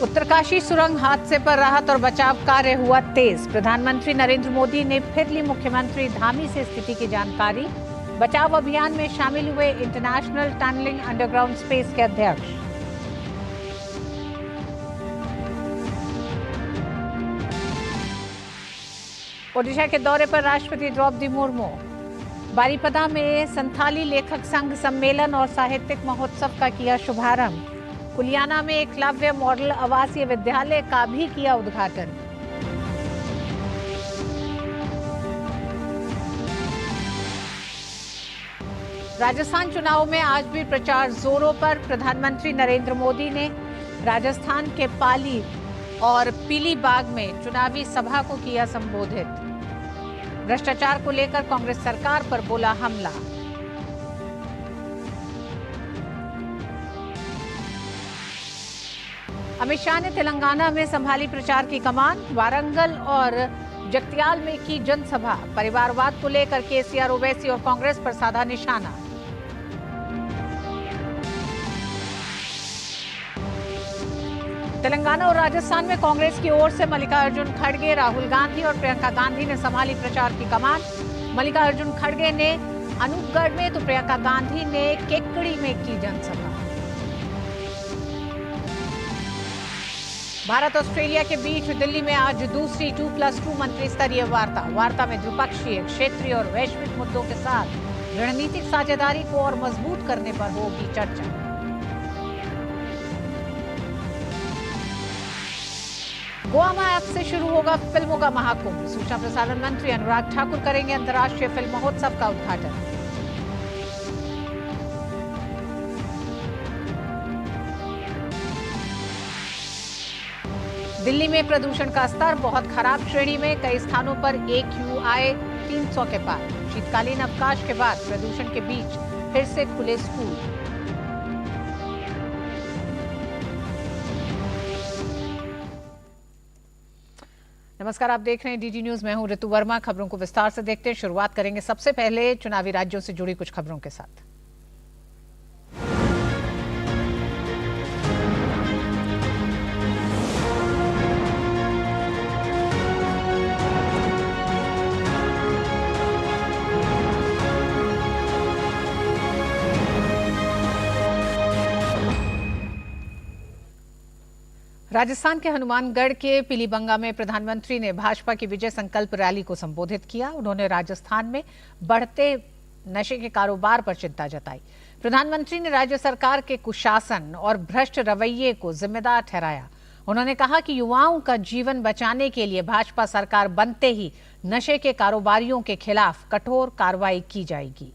उत्तरकाशी सुरंग हादसे पर राहत और बचाव कार्य हुआ तेज। प्रधानमंत्री नरेंद्र मोदी ने फिर ली मुख्यमंत्री धामी से स्थिति की जानकारी। बचाव अभियान में शामिल हुए इंटरनेशनल टनलिंग अंडरग्राउंड स्पेस के अध्यक्ष। ओडिशा के दौरे पर राष्ट्रपति द्रौपदी मुर्मू। बारीपदा में संथाली लेखक संघ सम्मेलन और साहित्यिक महोत्सव का किया शुभारंभ। कुलियाना में एकलव्य मॉडल आवासीय विद्यालय का भी किया उद्घाटन। राजस्थान चुनाव में आज भी प्रचार जोरों पर। प्रधानमंत्री नरेंद्र मोदी ने राजस्थान के पाली और पीलीबाग में चुनावी सभा को किया संबोधित। भ्रष्टाचार को लेकर कांग्रेस सरकार पर बोला हमला। अमित शाह ने तेलंगाना में संभाली प्रचार की कमान। वारंगल और जगत्याल में की जनसभा। परिवारवाद को लेकर केसीआर, ओवैसी और कांग्रेस पर साधा निशाना। तेलंगाना और राजस्थान में कांग्रेस की ओर से मल्लिकार्जुन खड़गे, राहुल गांधी और प्रियंका गांधी ने संभाली प्रचार की कमान। मल्लिकार्जुन खड़गे ने अनूपगढ़ में तो प्रियंका गांधी ने केकड़ी में की जनसभा। भारत ऑस्ट्रेलिया के बीच दिल्ली में आज दूसरी 2+2 मंत्री स्तरीय वार्ता में द्विपक्षीय, क्षेत्रीय और वैश्विक मुद्दों के साथ रणनीतिक साझेदारी को और मजबूत करने पर होगी चर्चा। गोवा में आज से शुरू होगा फिल्मों का महाकुंभ। सूचना प्रसारण मंत्री अनुराग ठाकुर करेंगे अंतर्राष्ट्रीय फिल्म महोत्सव का उद्घाटन। दिल्ली में प्रदूषण का स्तर बहुत खराब श्रेणी में। कई स्थानों पर AQI 300 के पार। शीतकालीन अवकाश के बाद प्रदूषण के बीच फिर से खुले स्कूल। नमस्कार, आप देख रहे हैं DD न्यूज। मैं हूं ऋतु वर्मा। खबरों को विस्तार से देखते हैं। शुरुआत करेंगे सबसे पहले चुनावी राज्यों से जुड़ी कुछ खबरों के साथ। राजस्थान के हनुमानगढ़ के पीलीबंगा में प्रधानमंत्री ने भाजपा की विजय संकल्प रैली को संबोधित किया। उन्होंने राजस्थान में बढ़ते नशे के कारोबार पर चिंता जताई। प्रधानमंत्री ने राज्य सरकार के कुशासन और भ्रष्ट रवैये को जिम्मेदार ठहराया। उन्होंने कहा कि युवाओं का जीवन बचाने के लिए भाजपा सरकार बनते ही नशे के कारोबारियों के खिलाफ कठोर कार्रवाई की जाएगी।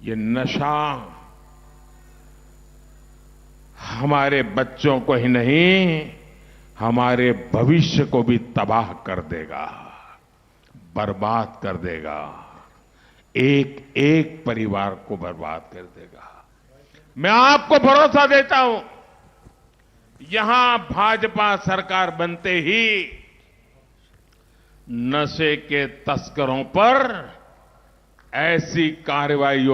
ये नशा हमारे बच्चों को ही नहीं, हमारे भविष्य को भी तबाह कर देगा, बर्बाद कर देगा। एक एक परिवार को बर्बाद कर देगा। मैं आपको भरोसा देता हूं, यहां भाजपा सरकार बनते ही नशे के तस्करों पर ऐसी कार्रवाई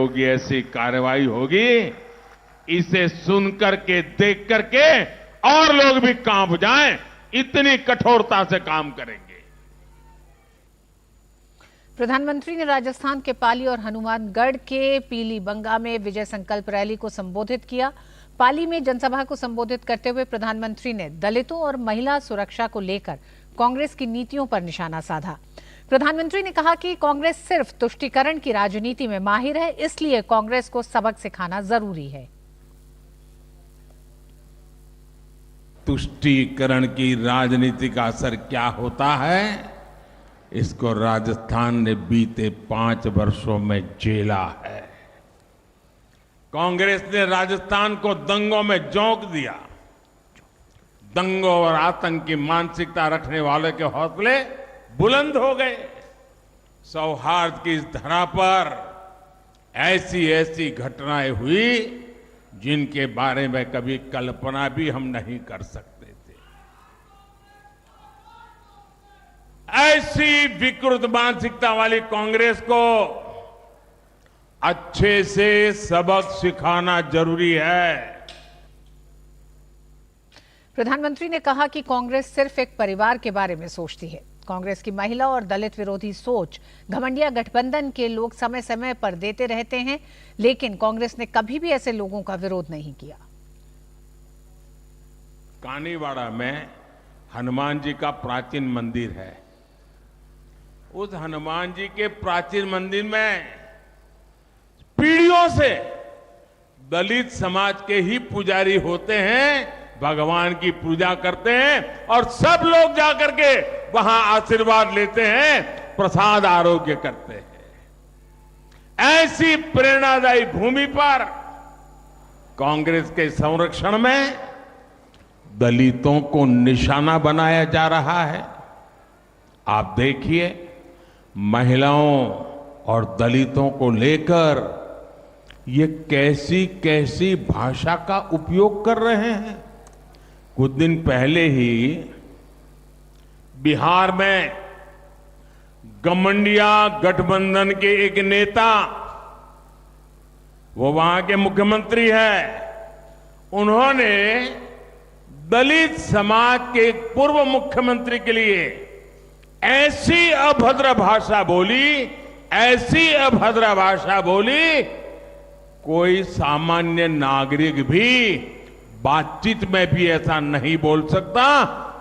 होगी, इसे सुन करके, देख करके और लोग भी कांप जाएं, इतनी कठोरता से काम करेंगे। प्रधानमंत्री ने राजस्थान के पाली और हनुमानगढ़ के पीलीबंगा में विजय संकल्प रैली को संबोधित किया। पाली में जनसभा को संबोधित करते हुए प्रधानमंत्री ने दलितों और महिला सुरक्षा को लेकर कांग्रेस की नीतियों पर निशाना साधा। प्रधानमंत्री ने कहा कि कांग्रेस सिर्फ तुष्टीकरण की राजनीति में माहिर है, इसलिए कांग्रेस को सबक सिखाना जरूरी है। तुष्टीकरण की राजनीति का असर क्या होता है, इसको राजस्थान ने बीते 5 वर्षों में झेला है। कांग्रेस ने राजस्थान को दंगों में झोंक दिया। दंगों और आतंक की मानसिकता रखने वालों के हौसले बुलंद हो गए। सौहार्द की इस धरा पर ऐसी घटनाएं हुई जिनके बारे में कभी कल्पना भी हम नहीं कर सकते थे। ऐसी विकृत मानसिकता वाली कांग्रेस को अच्छे से सबक सिखाना जरूरी है। प्रधानमंत्री ने कहा कि कांग्रेस सिर्फ एक परिवार के बारे में सोचती है। कांग्रेस की महिला और दलित विरोधी सोच घमंडिया गठबंधन के लोग समय समय पर देते रहते हैं, लेकिन कांग्रेस ने कभी भी ऐसे लोगों का विरोध नहीं किया। कानीवाड़ा में हनुमान जी का प्राचीन मंदिर है। उस हनुमान जी के प्राचीन मंदिर में पीढ़ियों से दलित समाज के ही पुजारी होते हैं, भगवान की पूजा करते हैं और सब लोग जाकर के वहां आशीर्वाद लेते हैं, प्रसाद आरोग्य करते हैं। ऐसी प्रेरणादायी भूमि पर कांग्रेस के संरक्षण में दलितों को निशाना बनाया जा रहा है। आप देखिए, महिलाओं और दलितों को लेकर ये कैसी कैसी भाषा का उपयोग कर रहे हैं। कुछ दिन पहले ही बिहार में घमंडिया गठबंधन के एक नेता, वो वहां के मुख्यमंत्री हैं, उन्होंने दलित समाज के एक पूर्व मुख्यमंत्री के लिए ऐसी अभद्र भाषा बोली, ऐसी अभद्र भाषा बोली, कोई सामान्य नागरिक भी बातचीत में भी ऐसा नहीं बोल सकता।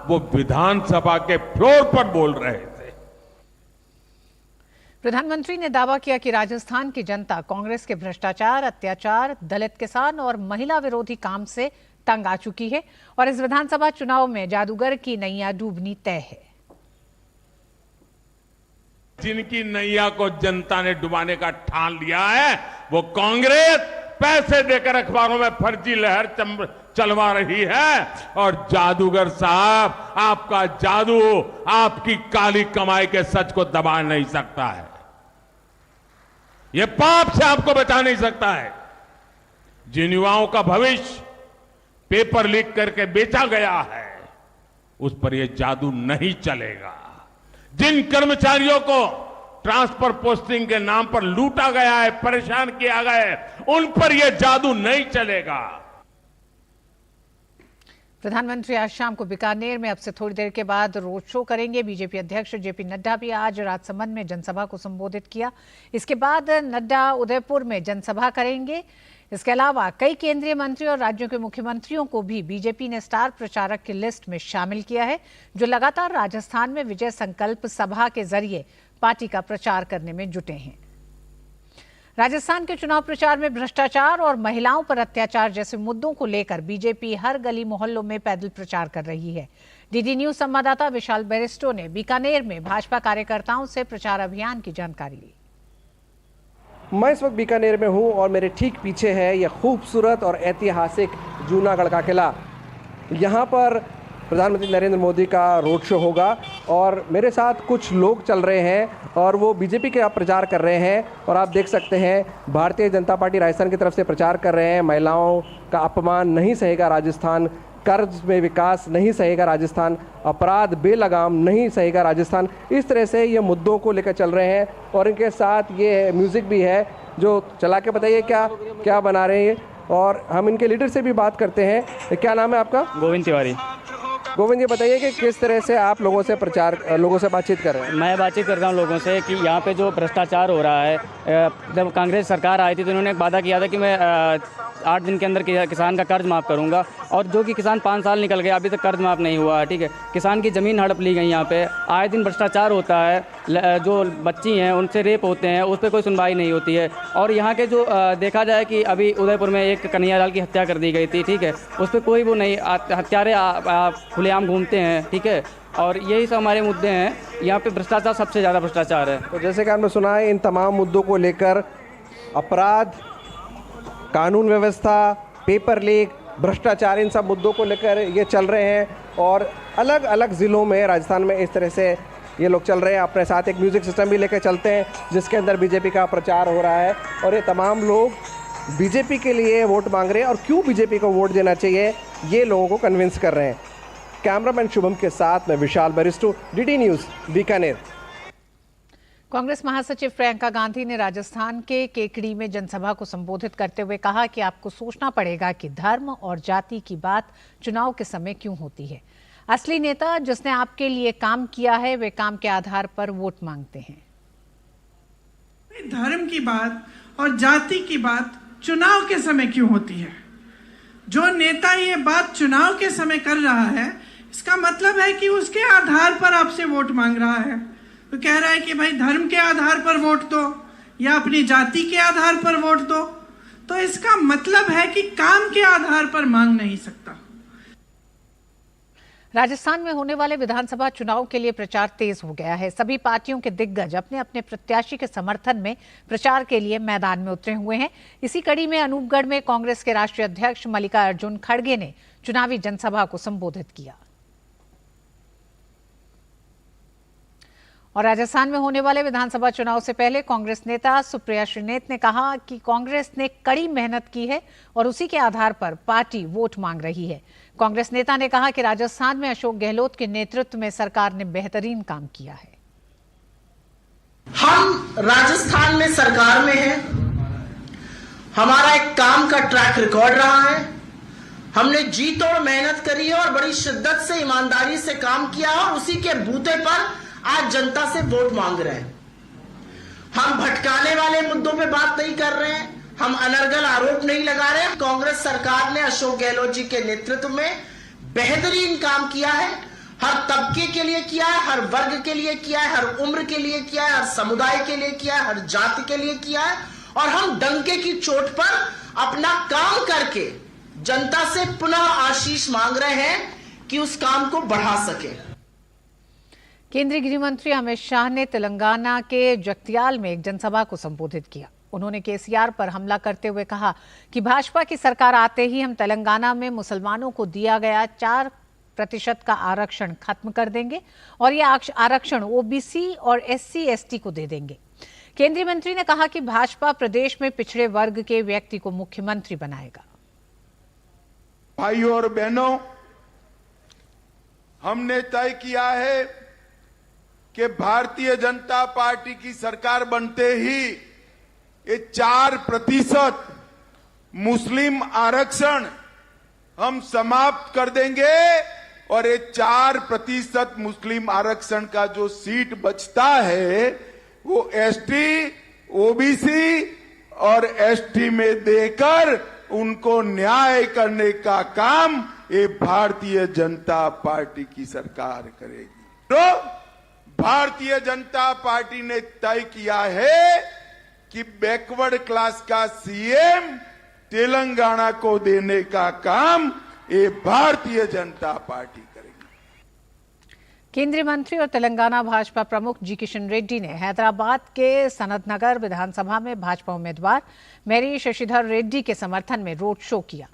वो विधानसभा के फ्लोर पर बोल रहे थे। प्रधानमंत्री ने दावा किया कि राजस्थान की जनता कांग्रेस के भ्रष्टाचार, अत्याचार, दलित किसान और महिला विरोधी काम से तंग आ चुकी है और इस विधानसभा चुनाव में जादूगर की नैया डूबनी तय है। जिनकी नैया को जनता ने डुबाने का ठान लिया है, वो कांग्रेस पैसे देकर अखबारों में फर्जी लहर चलवा रही है। और जादूगर साहब, आपका जादू आपकी काली कमाई के सच को दबा नहीं सकता है। ये पाप से आपको बचा नहीं सकता है। जिन युवाओं का भविष्य पेपर लीक करके बेचा गया है, उस पर यह जादू नहीं चलेगा। जिन कर्मचारियों को ट्रांसफर पोस्टिंग के नाम पर लूटा गया है, परेशान किया गया है, उन पर यह जादू नहीं चलेगा। प्रधानमंत्री आज शाम को बीकानेर में अब से थोड़ी देर के बाद रोड शो करेंगे। बीजेपी अध्यक्ष जेपी नड्डा भी आज राजसमंद में जनसभा को संबोधित किया। इसके बाद नड्डा उदयपुर में जनसभा करेंगे। इसके अलावा कई केंद्रीय मंत्री और राज्यों के मुख्यमंत्रियों को भी बीजेपी ने स्टार प्रचारक की लिस्ट में शामिल किया है, जो लगातार राजस्थान में विजय संकल्प सभा के जरिए पार्टी का प्रचार करने में जुटे हैं। राजस्थान के चुनाव प्रचार में भ्रष्टाचार और महिलाओं पर अत्याचार जैसे मुद्दों को लेकर बीजेपी हर गली मोहल्लों में पैदल प्रचार कर रही है। डीडी न्यूज संवाददाता विशाल बेरिस्टो ने बीकानेर में भाजपा कार्यकर्ताओं से प्रचार अभियान की जानकारी ली। मैं इस वक्त बीकानेर में हूं और मेरे ठीक पीछे है यह खूबसूरत और ऐतिहासिक जूनागढ़ का किला। यहां पर प्रधानमंत्री नरेंद्र मोदी का रोड शो होगा और मेरे साथ कुछ लोग चल रहे हैं और वो बीजेपी के प्रचार कर रहे हैं। और आप देख सकते हैं भारतीय जनता पार्टी राजस्थान की तरफ से प्रचार कर रहे हैं। महिलाओं का अपमान नहीं सहेगा राजस्थान, कर्ज में विकास नहीं सहेगा राजस्थान, अपराध बेलगाम नहीं सहेगा राजस्थान। इस तरह से ये मुद्दों को लेकर चल रहे हैं और इनके साथ ये म्यूज़िक भी है जो चला के बताइए क्या क्या बना रहे हैं। और हम इनके लीडर से भी बात करते हैं। क्या नाम है आपका? गोविंद तिवारी। गोविंद जी, बताइए कि किस तरह से आप लोगों से बातचीत कर रहे हैं? मैं बातचीत कर रहा हूँ लोगों से कि यहाँ पे जो भ्रष्टाचार हो रहा है, जब कांग्रेस सरकार आई थी तो उन्होंने एक वादा किया था कि मैं 8 दिन के अंदर किसान का कर्ज माफ़ करूँगा, और जो कि किसान 5 साल निकल गए, अभी तक कर्ज माफ़ नहीं हुआ है। ठीक है, किसान की ज़मीन हड़प ली गई। यहाँ पे आए दिन भ्रष्टाचार होता है, जो बच्ची हैं उनसे रेप होते हैं, उस पर कोई सुनवाई नहीं होती है। और यहाँ के जो देखा जाए कि अभी उदयपुर में एक कन्हैयालाल की हत्या कर दी गई थी, ठीक है, उस पर कोई वो नहीं, हत्यारे खुलेआम घूमते हैं। ठीक है, और यही सब हमारे मुद्दे हैं। यहाँ पे भ्रष्टाचार, सबसे ज़्यादा भ्रष्टाचार है। तो जैसे कि आपने सुना है, इन तमाम मुद्दों को लेकर अपराध, कानून व्यवस्था, पेपर लीक, भ्रष्टाचार, इन सब मुद्दों को लेकर ये चल रहे हैं और अलग अलग ज़िलों में राजस्थान में इस तरह से ये लोग चल रहे हैं। अपने साथ एक म्यूज़िक सिस्टम भी लेकर चलते हैं जिसके अंदर बीजेपी का प्रचार हो रहा है और ये तमाम लोग बीजेपी के लिए वोट मांग रहे हैं और क्यों बीजेपी को वोट देना चाहिए ये लोगों को कन्विंस कर रहे हैं। कैमरामैन शुभम के साथ मैं विशाल बेरिस्टो, डीडी न्यूज़, बीकानेर। कांग्रेस महासचिव प्रियंका गांधी ने राजस्थान के केकड़ी में जनसभा को संबोधित करते हुए कहा कि आपको सोचना पड़ेगा कि धर्म और जाति की बात चुनाव के समय क्यों होती है। असली नेता जिसने आपके लिए काम किया है वे काम के आधार पर वोट मांगते हैं। धर्म की बात और जाति की बात चुनाव के समय क्यों होती है? जो नेता ये बात चुनाव के समय कर रहा है, इसका मतलब है कि उसके आधार पर आपसे वोट मांग रहा है। तो कह रहा है कि भाई धर्म के आधार पर वोट दो या अपनी जाति के आधार पर वोट दो, तो इसका मतलब है कि काम के आधार पर मांग नहीं सकता। राजस्थान में होने वाले विधानसभा चुनाव के लिए प्रचार तेज हो गया है। सभी पार्टियों के दिग्गज अपने अपने प्रत्याशी के समर्थन में प्रचार के लिए मैदान में उतरे हुए हैं। इसी कड़ी में अनूपगढ़ में कांग्रेस के राष्ट्रीय अध्यक्ष मल्लिकार्जुन खड़गे ने चुनावी जनसभा को संबोधित किया। और राजस्थान में होने वाले विधानसभा चुनाव से पहले कांग्रेस नेता सुप्रिया श्रीनेत ने कहा कि कांग्रेस ने कड़ी मेहनत की है और उसी के आधार पर पार्टी वोट मांग रही है। कांग्रेस नेता ने कहा कि राजस्थान में अशोक गहलोत के नेतृत्व में सरकार ने बेहतरीन काम किया है। हम राजस्थान में सरकार में हैं, हमारा एक काम का ट्रैक रिकॉर्ड रहा है। हमने जी तोड़ मेहनत करी है और बड़ी शिद्दत से ईमानदारी से काम किया और उसी के बूते पर आज जनता से वोट मांग रहे हैं। हम भटकाने वाले मुद्दों पे बात नहीं कर रहे हैं, हम अनर्गल आरोप नहीं लगा रहे हैं। कांग्रेस सरकार ने अशोक गहलोत जी के नेतृत्व में बेहतरीन काम किया है। हर तबके के लिए किया है, हर वर्ग के लिए किया है, हर उम्र के लिए किया है, हर समुदाय के लिए किया है, हर जाति के लिए किया है। और हम डंके की चोट पर अपना काम करके जनता से पुनः आशीष मांग रहे हैं कि उस काम को बढ़ा सके। केंद्रीय गृह मंत्री अमित शाह ने तेलंगाना के जगत्याल में एक जनसभा को संबोधित किया। उन्होंने केसीआर पर हमला करते हुए कहा कि भाजपा की सरकार आते ही हम तेलंगाना में मुसलमानों को दिया गया 4% का आरक्षण खत्म कर देंगे और यह आरक्षण ओबीसी और SC/ST को दे देंगे। केंद्रीय मंत्री ने कहा कि भाजपा प्रदेश में पिछड़े वर्ग के व्यक्ति को मुख्यमंत्री बनाएगा। भाइयों और बहनों, हमने तय किया है कि भारतीय जनता पार्टी की सरकार बनते ही ये 4% मुस्लिम आरक्षण हम समाप्त कर देंगे और ये 4% मुस्लिम आरक्षण का जो सीट बचता है वो ST, OBC और ST में देकर उनको न्याय करने का काम ये भारतीय जनता पार्टी की सरकार करेगी। तो भारतीय जनता पार्टी ने तय किया है कि बैकवर्ड क्लास का CM तेलंगाना को देने का काम ये भारतीय जनता पार्टी करेगी। केंद्रीय मंत्री और तेलंगाना भाजपा प्रमुख जी किशन रेड्डी ने हैदराबाद के सनत नगर विधानसभा में भाजपा उम्मीदवार मैरी शशिधर रेड्डी के समर्थन में रोड शो किया।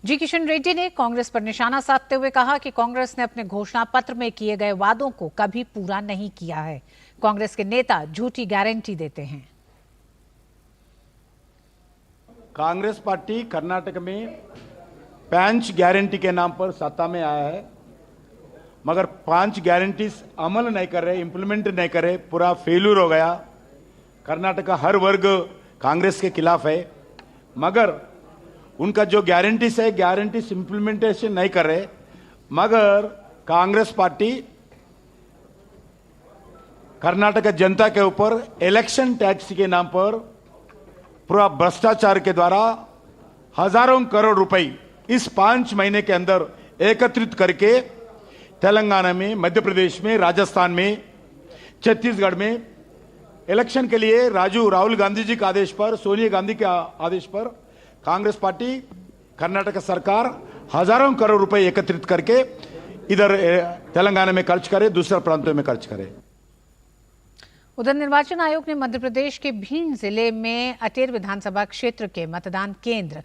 जी किशन रेड्डी ने कांग्रेस पर निशाना साधते हुए कहा कि कांग्रेस ने अपने घोषणा पत्र में किए गए वादों को कभी पूरा नहीं किया है। कांग्रेस के नेता झूठी गारंटी देते हैं। कांग्रेस पार्टी कर्नाटक में 5 गारंटी के नाम पर सत्ता में आया है, मगर 5 गारंटीज अमल नहीं कर रहे, इंप्लीमेंट नहीं कर रहे, पूरा फेल्यूर हो गया। कर्नाटक का हर वर्ग कांग्रेस के खिलाफ है, मगर उनका जो गारंटीज है गारंटीज इंप्लीमेंटेशन नहीं कर रहे। मगर कांग्रेस पार्टी कर्नाटक जनता के ऊपर इलेक्शन टैक्स के नाम पर पूरा भ्रष्टाचार के द्वारा हजारों करोड़ रुपए इस 5 महीने के अंदर एकत्रित करके तेलंगाना में, मध्य प्रदेश में, राजस्थान में, छत्तीसगढ़ में इलेक्शन के लिए राहुल गांधी जी के आदेश पर, सोनिया गांधी के आदेश पर कांग्रेस पार्टी कर्नाटक सरकार हजारों करोड़ रुपए एकत्रित करके इधर तेलंगाना में खर्च करे, दूसरे प्रांतों में खर्च करे। उधर निर्वाचन आयोग ने मध्य प्रदेश के भिंड जिले में अटेर विधानसभा क्षेत्र के मतदान केंद्र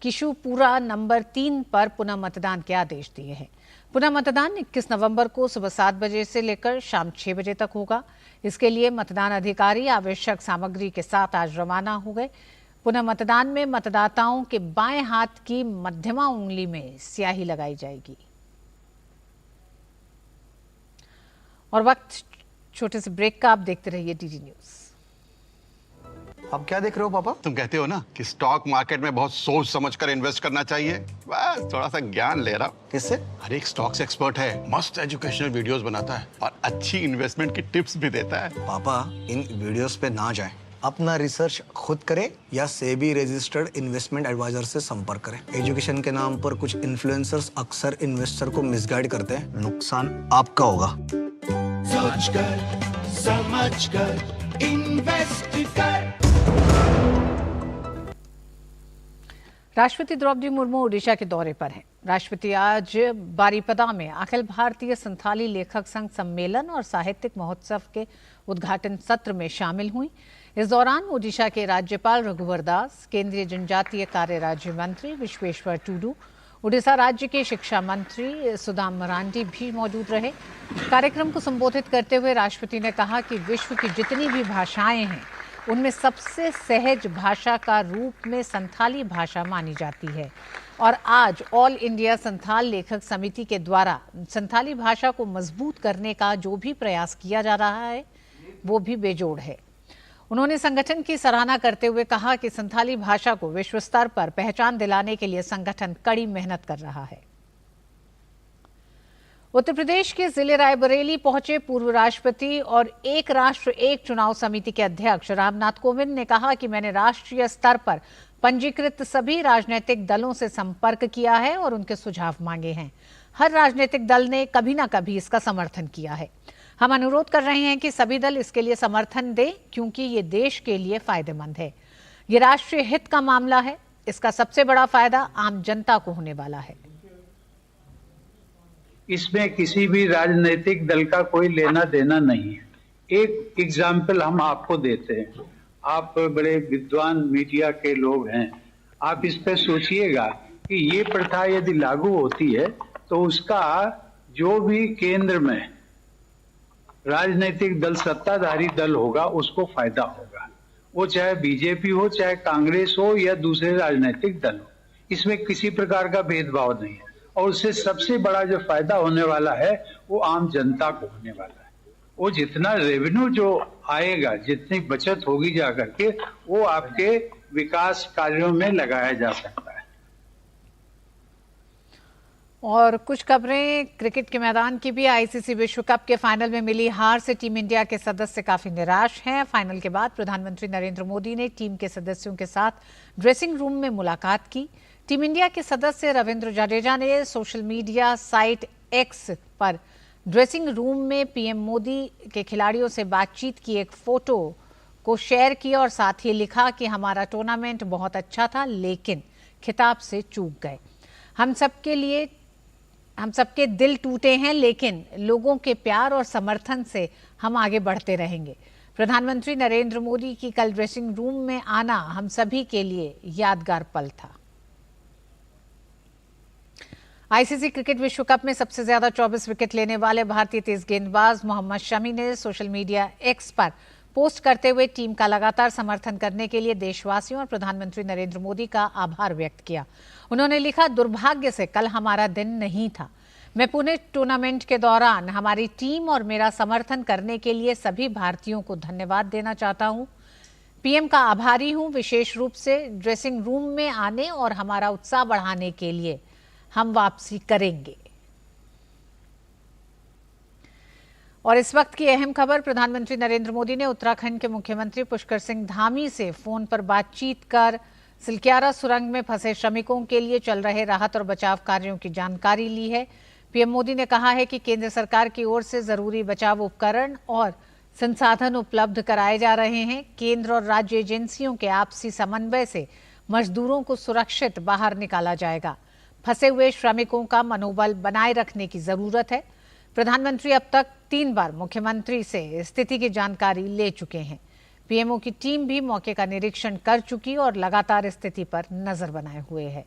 किशुपुरा नंबर 3 पर पुनः मतदान के आदेश दिए हैं। पुनः मतदान 21 नवंबर को सुबह 7 बजे से लेकर शाम 6 बजे तक होगा। इसके लिए मतदान अधिकारी आवश्यक सामग्री के साथ आज रवाना हो गए। पुनः मतदान में मतदाताओं के बाएं हाथ की मध्यमा उंगली में स्याही लगाई जाएगी। और वक्त छोटे से ब्रेक का। आप देखते रहिए डीडी न्यूज। अब क्या देख रहे हो पापा? तुम कहते हो ना कि स्टॉक मार्केट में बहुत सोच समझकर इन्वेस्ट करना चाहिए, बस थोड़ा सा ज्ञान ले रहा हूं। किससे? हर एक स्टॉक्स एक्सपर्ट है, मस्त एजुकेशनल वीडियोस बनाता है और अच्छी इन्वेस्टमेंट की टिप्स भी देता है। पापा इन वीडियोस पे ना जाएं, अपना रिसर्च खुद करें या सेबी रजिस्टर्ड इन्वेस्टमेंट एडवाइजर से संपर्क करें। एजुकेशन के नाम पर कुछ इन्फ्लुएंसर्स अक्सर इन्वेस्टर को मिसगाइड करते हैं, नुकसान आपका होगा। सोच कर समझ कर इन्वेस्ट कर। राष्ट्रपति द्रौपदी मुर्मू ओडिशा के दौरे पर हैं। राष्ट्रपति आज बारीपदा में अखिल भारतीय संथाली लेखक संघ सम्मेलन और साहित्यिक महोत्सव के उद्घाटन सत्र में शामिल हुई। इस दौरान ओडिशा के राज्यपाल रघुवर दास, केंद्रीय जनजातीय कार्य राज्य मंत्री विश्वेश्वर टूडू, ओडिशा राज्य के शिक्षा मंत्री सुदाम मरांडी भी मौजूद रहे। कार्यक्रम को संबोधित करते हुए राष्ट्रपति ने कहा कि विश्व की जितनी भी भाषाएं हैं उनमें सबसे सहज भाषा का रूप में संथाली भाषा मानी जाती है और आज ऑल इंडिया संथाल लेखक समिति के द्वारा संथाली भाषा को मजबूत करने का जो भी प्रयास किया जा रहा है वो भी बेजोड़ है। उन्होंने संगठन की सराहना करते हुए कहा कि संथाली भाषा को विश्व स्तर पर पहचान दिलाने के लिए संगठन कड़ी मेहनत कर रहा है। उत्तर प्रदेश के जिले रायबरेली पहुंचे पूर्व राष्ट्रपति और एक राष्ट्र एक चुनाव समिति के अध्यक्ष रामनाथ कोविंद ने कहा कि मैंने राष्ट्रीय स्तर पर पंजीकृत सभी राजनीतिक दलों से संपर्क किया है और उनके सुझाव मांगे हैं। हर राजनीतिक दल ने कभी ना कभी इसका समर्थन किया है। हम अनुरोध कर रहे हैं कि सभी दल इसके लिए समर्थन दें क्योंकि ये देश के लिए फायदेमंद है। ये राष्ट्रीय हित का मामला है। इसका सबसे बड़ा फायदा आम जनता को होने वाला है। इसमें किसी भी राजनीतिक दल का कोई लेना देना नहीं है। एक एग्जाम्पल हम आपको देते हैं। आप बड़े विद्वान मीडिया के लोग हैं, आप इस पर सोचिएगा कि ये प्रथा यदि लागू होती है तो उसका जो भी केंद्र में राजनीतिक दल सत्ताधारी दल होगा उसको फायदा होगा, वो चाहे बीजेपी हो, चाहे कांग्रेस हो या दूसरे राजनीतिक दल हो। इसमें किसी प्रकार का भेदभाव नहीं है और उससे सबसे बड़ा जो फायदा होने वाला है वो आम जनता को होने वाला है। वो जितना रेवेन्यू जो आएगा, जितनी बचत होगी जा करके, वो आपके विकास कार्यों में लगाया जा सकता है। और कुछ खबरें क्रिकेट के मैदान की भी। आईसीसी विश्व कप के फाइनल में मिली हार से टीम इंडिया के सदस्य काफी निराश हैं। फाइनल के बाद प्रधानमंत्री नरेंद्र मोदी ने टीम के सदस्यों के साथ ड्रेसिंग रूम में मुलाकात की। टीम इंडिया के सदस्य रविंद्र जडेजा ने सोशल मीडिया साइट एक्स पर ड्रेसिंग रूम में पीएम मोदी के खिलाड़ियों से बातचीत की एक फोटो को शेयर किया और साथ ही लिखा कि हमारा टूर्नामेंट बहुत अच्छा था लेकिन खिताब से चूक गए। हम सबके दिल टूटे हैं लेकिन लोगों के प्यार और समर्थन से हम आगे बढ़ते रहेंगे। प्रधानमंत्री नरेंद्र मोदी की कल ड्रेसिंग रूम में आना हम सभी के लिए यादगार पल था। आईसीसी क्रिकेट विश्व कप में सबसे ज्यादा 24 विकेट लेने वाले भारतीय तेज गेंदबाज मोहम्मद शमी ने सोशल मीडिया एक्स पर पोस्ट करते हुए टीम का लगातार समर्थन करने के लिए देशवासियों और प्रधानमंत्री नरेंद्र मोदी का आभार व्यक्त किया। उन्होंने लिखा, दुर्भाग्य से कल हमारा दिन नहीं था। मैं पुणे टूर्नामेंट के दौरान हमारी टीम और मेरा समर्थन करने के लिए सभी भारतीयों को धन्यवाद देना चाहता हूं। पीएम का आभारी हूं, विशेष रूप से ड्रेसिंग रूम में आने और हमारा उत्साह बढ़ाने के लिए हम वापसी करेंगे। और इस वक्त की अहम खबर, प्रधानमंत्री नरेंद्र मोदी ने उत्तराखंड के मुख्यमंत्री पुष्कर सिंह धामी से फोन पर बातचीत कर सिलक्यारा सुरंग में फंसे श्रमिकों के लिए चल रहे राहत और बचाव कार्यों की जानकारी ली है। पीएम मोदी ने कहा है कि केंद्र सरकार की ओर से जरूरी बचाव उपकरण और संसाधन उपलब्ध कराए जा रहे हैं। केंद्र और राज्य एजेंसियों के आपसी समन्वय से मजदूरों को सुरक्षित बाहर निकाला जाएगा। फंसे हुए श्रमिकों का मनोबल बनाए रखने की जरूरत है। प्रधानमंत्री अब तक 3 बार मुख्यमंत्री से स्थिति की जानकारी ले चुके हैं। पीएमओ की टीम भी मौके का निरीक्षण कर चुकी और लगातार स्थिति पर नजर बनाए हुए है।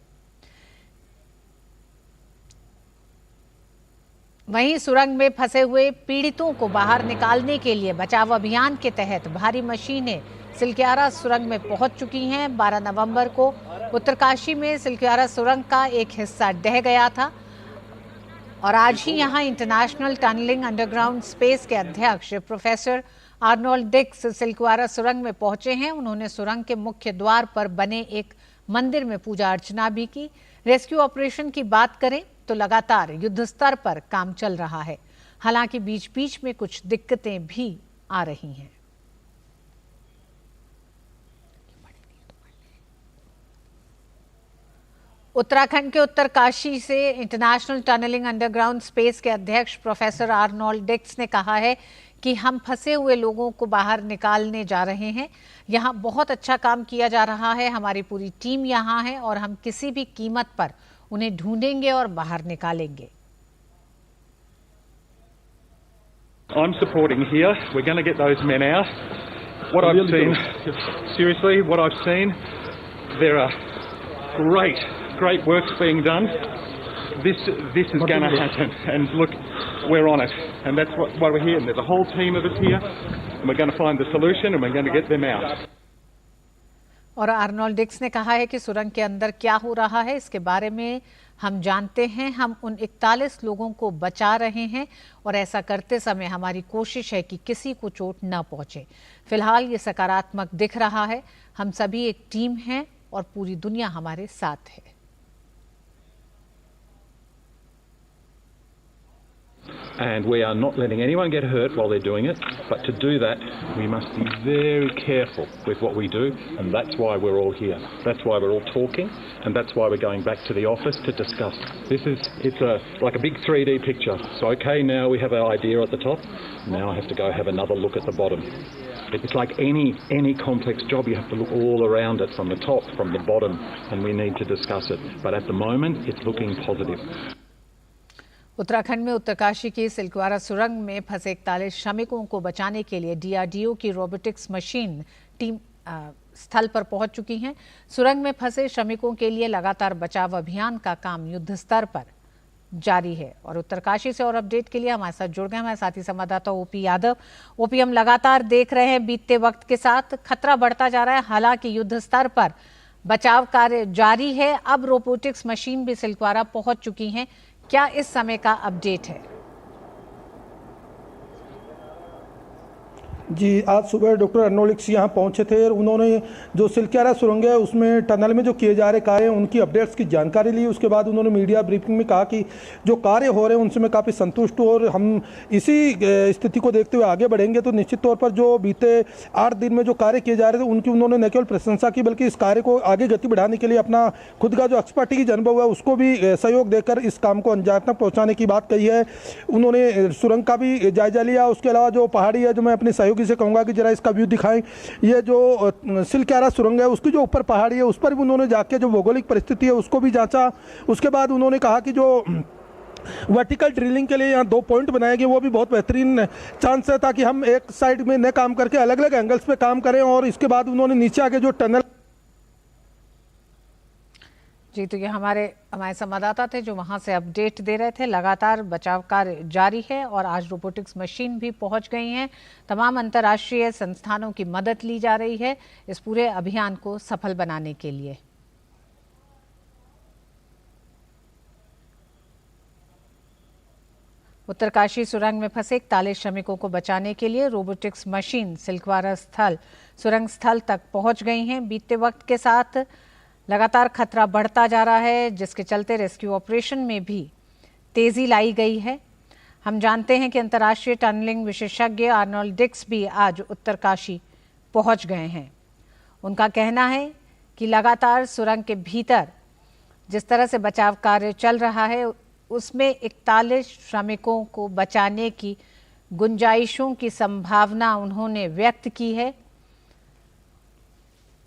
वहीं सुरंग में फंसे हुए पीड़ितों को बाहर निकालने के लिए बचाव अभियान के तहत भारी मशीनें सिलक्यारा सुरंग में पहुंच चुकी हैं। 12 नवंबर को उत्तरकाशी में सिलक्यारा सुरंग का एक हिस्सा ढह गया था और आज ही यहां इंटरनेशनल टनलिंग अंडरग्राउंड स्पेस के अध्यक्ष प्रोफेसर आर्नोल्ड डिक्स सिलक्वारा सुरंग में पहुंचे हैं। उन्होंने सुरंग के मुख्य द्वार पर बने एक मंदिर में पूजा अर्चना भी की। रेस्क्यू ऑपरेशन की बात करें तो लगातार युद्ध स्तर पर काम चल रहा है, हालांकि बीच बीच में कुछ दिक्कतें भी आ रही हैं। उत्तराखंड के उत्तरकाशी से इंटरनेशनल टनलिंग अंडरग्राउंड स्पेस के अध्यक्ष प्रोफेसर आर्नोल्ड डिक्स ने कहा है कि हम फंसे हुए लोगों को बाहर निकालने जा रहे हैं। यहाँ बहुत अच्छा काम किया जा रहा है, हमारी पूरी टीम यहाँ है और हम किसी भी कीमत पर उन्हें ढूंढेंगे और बाहर निकालेंगे। I'm supporting here. We're going to get those men out. What I've seen, seriously, what I've seen, there are great works being done. This is going to happen, and look, we're on it, and that's why we're here. And there's a whole team of us here, and we're going to find the solution, and we're going to get them out. और Arnold डिक्स ने कहा है कि सुरंग के अंदर क्या हो रहा है इसके बारे में हम जानते हैं। हम उन 41 लोगों को बचा रहे हैं और ऐसा करते समय हमारी कोशिश है कि किसी को चोट न पहुंचे। फिलहाल ये सकारात्मक दिख रहा है। हम सभी एक टीम हैं और पूरी दुनिया हमारे साथ है। And we are not letting anyone get hurt while they're doing it, but to do that we must be very careful with what we do, and that's why we're all here. That's why we're all talking, and that's why we're going back to the office to discuss. It's like a big 3D picture. So okay, now we have our idea at the top. Now I have to go have another look at the bottom. It's like any complex job, you have to look all around it, from the top, from the bottom, and we need to discuss it. But at the moment, it's looking positive. Uttarakhand में उत्तरकाशी की सिलक्वारा सुरंग में फंसे 41 श्रमिकों को बचाने के लिए डीआरडीओ की रोबोटिक्स मशीन टीम स्थल पर पहुंच चुकी हैं। सुरंग में फंसे श्रमिकों के लिए लगातार बचाव अभियान का काम युद्ध स्तर पर जारी है। और उत्तरकाशी से और अपडेट के लिए हमारे साथ जुड़ गए हमारे साथी संवाददाता ओपी यादव। ओपी, हम लगातार देख रहे हैं बीतते वक्त के साथ खतरा बढ़ता जा रहा है, हालांकि युद्ध स्तर पर बचाव कार्य जारी है। अब रोबोटिक्स मशीन भी सिलक्वारा पहुंच चुकी हैं। क्या इस समय का अपडेट है? जी, आज सुबह डॉक्टर आर्नोल्ड डिक्स यहाँ पहुँचे थे और उन्होंने जो सिलक्वारा सुरंग है उसमें टनल में जो किए जा रहे कार्य हैं उनकी अपडेट्स की जानकारी ली। उसके बाद उन्होंने मीडिया ब्रीफिंग में कहा कि जो कार्य हो रहे हैं उनसे मैं काफ़ी संतुष्ट हूँ और हम इसी स्थिति को देखते हुए आगे बढ़ेंगे। तो निश्चित तौर पर जो बीते 8 दिन में जो कार्य किए जा रहे थे उनकी उन्होंने न केवल प्रशंसा की बल्कि इस कार्य को आगे गति बढ़ाने के लिए अपना खुद का जो एक्सपर्टीज अनुभव है उसको भी सहयोग देकर इस काम को अंजाम तक पहुँचाने की बात कही है। उन्होंने सुरंग का भी जायजा लिया। उसके अलावा जो पहाड़ी है, जो मैं अपने सहयोगी से कहूँगा कि जरा इसका व्यू दिखाएं। ये जो सिलक्वारा सुरंग है उसकी जो ऊपर पहाड़ी है उस पर भी उन्होंने जाके जो भौगोलिक परिस्थिति है उसको भी जांचा। उसके बाद उन्होंने कहा कि जो वर्टिकल ड्रिलिंग के लिए यहाँ 2 पॉइंट बनाए गए वो भी बहुत बेहतरीन चांस है, ताकि हम एक साइड में न काम करके अलग अलग एंगल्स पे काम करें। और इसके बाद उन्होंने नीचे आके जो टनल जी, तो ये हमारे संवाददाता थे जो वहां से अपडेट दे रहे थे। लगातार बचाव कार्य जारी है और आज रोबोटिक्स मशीन भी पहुंच गई हैं। तमाम अंतर्राष्ट्रीय संस्थानों की मदद ली जा रही है इस पूरे अभियान को सफल बनाने के लिए। उत्तरकाशी सुरंग में फंसे 41 श्रमिकों को बचाने के लिए रोबोटिक्स मशीन सिलक्वारा सुरंग स्थल तक पहुंच गई हैं। बीतते वक्त के साथ लगातार खतरा बढ़ता जा रहा है, जिसके चलते रेस्क्यू ऑपरेशन में भी तेजी लाई गई है। हम जानते हैं कि अंतर्राष्ट्रीय टनलिंग विशेषज्ञ आर्नोल्ड डिक्स भी आज उत्तरकाशी पहुंच गए हैं। उनका कहना है कि लगातार सुरंग के भीतर जिस तरह से बचाव कार्य चल रहा है उसमें 41 श्रमिकों को बचाने की गुंजाइशों की संभावना उन्होंने व्यक्त की है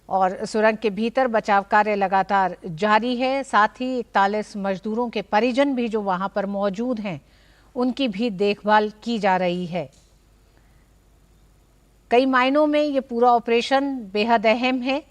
और सुरंग के भीतर बचाव कार्य लगातार जारी है। साथ ही 41 मजदूरों के परिजन भी जो वहां पर मौजूद हैं उनकी भी देखभाल की जा रही है। कई मायनों में ये पूरा ऑपरेशन बेहद अहम है।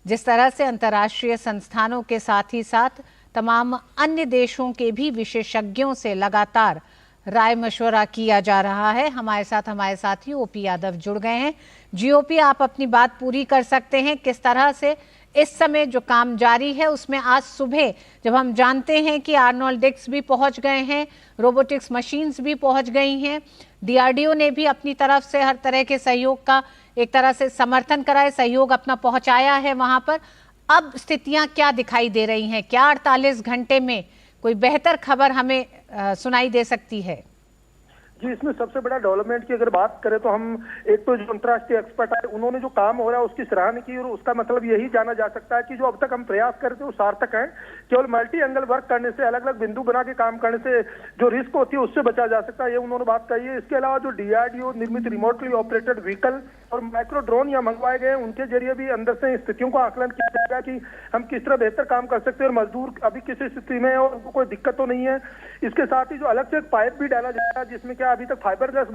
जिस तरह से अंतर्राष्ट्रीय संस्थानों के साथ ही साथ तमाम अन्य देशों के भी विशेषज्ञों से लगातार राय मशवरा किया जा रहा है। हमारे साथी ओपी यादव जुड़ गए हैं। जी ओपी, आप अपनी बात पूरी कर सकते हैं। किस तरह से इस समय जो काम जारी है उसमें आज सुबह जब हम जानते हैं कि आर्नोल्ड डिक्स भी पहुंच गए हैं, रोबोटिक्स मशीन्स भी पहुंच गई हैं, डीआरडीओ ने भी अपनी तरफ से हर तरह के सहयोग का एक तरह से समर्थन करा है, सहयोग अपना पहुंचाया है वहां पर। अब स्थितियां क्या दिखाई दे रही हैं? क्या 48 घंटे में कोई बेहतर खबर हमें सुनाई दे सकती है? जी, इसमें सबसे बड़ा डेवलपमेंट की अगर बात करें तो हम एक तो जो अंतर्राष्ट्रीय एक्सपर्ट आए उन्होंने जो काम हो रहा है उसकी सराहना की, और उसका मतलब यही जाना जा सकता है कि जो अब तक हम प्रयास कर रहे थे वो सार्थक है। केवल मल्टी एंगल वर्क करने से, अलग अलग बिंदु बना के काम करने से जो रिस्क होती है उससे बचा जा सकता है, ये उन्होंने बात कही है। इसके अलावा जो डीआरडीओ निर्मित रिमोटली ऑपरेटेड व्हीकल और माइक्रो ड्रोन यहाँ मंगवाए गए, उनके जरिए भी अंदर से स्थितियों का आकलन किया जाएगा कि हम किस तरह बेहतर काम कर सकते हैं और मजदूर अभी किस स्थिति में है और उनको कोई दिक्कत तो नहीं है। इसके साथ ही जो अलग से एक पाइप भी डाला जाएगा जिसमें क्या अभी तक फाइबरलेस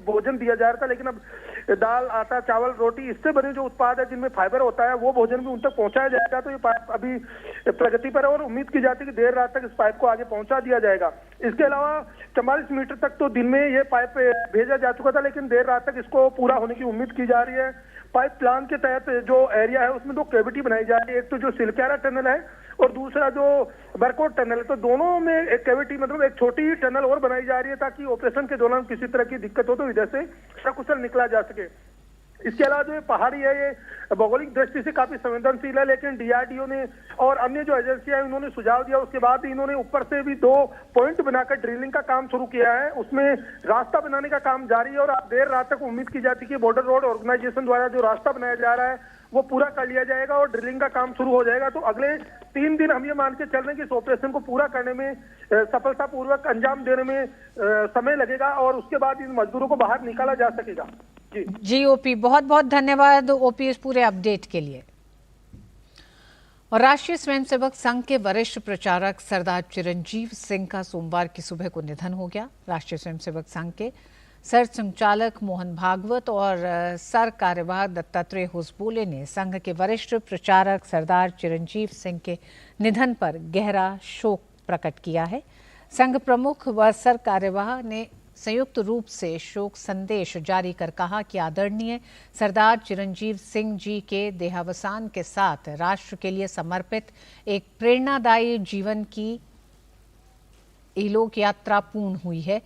भोजन दिया जा रहा था, लेकिन अब दाल, आटा, चावल, रोटी इससे बने जो उत्पाद है जिनमें फाइबर होता है वो भोजन भी उन तक पहुंचाया जाएगा। तो ये पाइप अभी प्रगति पर है और उम्मीद की जाती है कि देर रात तक इस पाइप को आगे पहुंचा दिया जाएगा। इसके अलावा 44 मीटर तक तो दिन में ये पाइप भेजा जा चुका था, लेकिन देर रात तक इसको पूरा होने की उम्मीद की जा रही है। पाइप प्लान के तहत जो एरिया है उसमें 2 कैविटी बनाई जा रही है, एक तो जो सिलक्यारा टनल है और दूसरा जो बरकोट टनल है। तो दोनों में एक कैविटी मतलब एक छोटी टनल और बनाई जा रही है ताकि ऑपरेशन के दौरान किसी तरह की दिक्कत हो तो इधर से सकुशल निकला जा सके। इसके अलावा जो ये पहाड़ी है ये भौगोलिक दृष्टि से काफी संवेदनशील है, लेकिन डीआरडीओ ने और अन्य जो एजेंसियां हैं उन्होंने सुझाव दिया। उसके बाद इन्होंने ऊपर से भी 2 पॉइंट बनाकर ड्रिलिंग का काम शुरू किया है, उसमें रास्ता बनाने का काम जारी है और अब देर रात तक उम्मीद की जाती है कि बॉर्डर रोड ऑर्गेनाइजेशन द्वारा जो रास्ता बनाया जा रहा है वो पूरा कर लिया जाएगा और ड्रिलिंग का काम शुरू हो जाएगा। तो अगले 3 दिन हम ये मान के चल रहे हैं कि इस ऑपरेशन को पूरा करने में, सफलतापूर्वक अंजाम देने में समय लगेगा और उसके बाद इन मजदूरों को बाहर निकाला जा सकेगा। जी ओपी, बहुत बहुत धन्यवाद ओपी इस पूरे अपडेट के लिए। और राष्ट्रीय स्वयंसेवक संघ के वरिष्ठ प्रचारक सरदार चिरंजीव सिंह का सोमवार की सुबह को निधन हो गया। राष्ट्रीय स्वयंसेवक संघ के सर संचालक मोहन भागवत और सर कार्यवाहक दत्तात्रेय होसबोले ने संघ के वरिष्ठ प्रचारक सरदार चिरंजीव सिंह के निधन पर गहरा शोक प्रकट किया है। संघ प्रमुख व सर कार्यवाह ने संयुक्त रूप से शोक संदेश जारी कर कहा कि आदरणीय सरदार चिरंजीव सिंह जी के देहावसान के साथ राष्ट्र के लिए समर्पित एक प्रेरणादायी जीवन की इलोक यात्रा पूर्ण हुई है।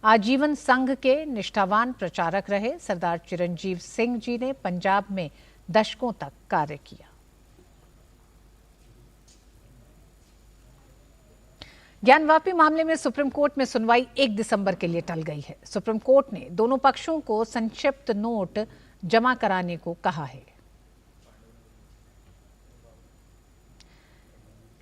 आजीवन संघ के निष्ठावान प्रचारक रहे सरदार चिरंजीव सिंह जी ने पंजाब में दशकों तक कार्य किया। ज्ञानवापी मामले में सुप्रीम कोर्ट में सुनवाई 1 दिसंबर के लिए टल गई है। सुप्रीम कोर्ट ने दोनों पक्षों को संक्षिप्त नोट जमा कराने को कहा है।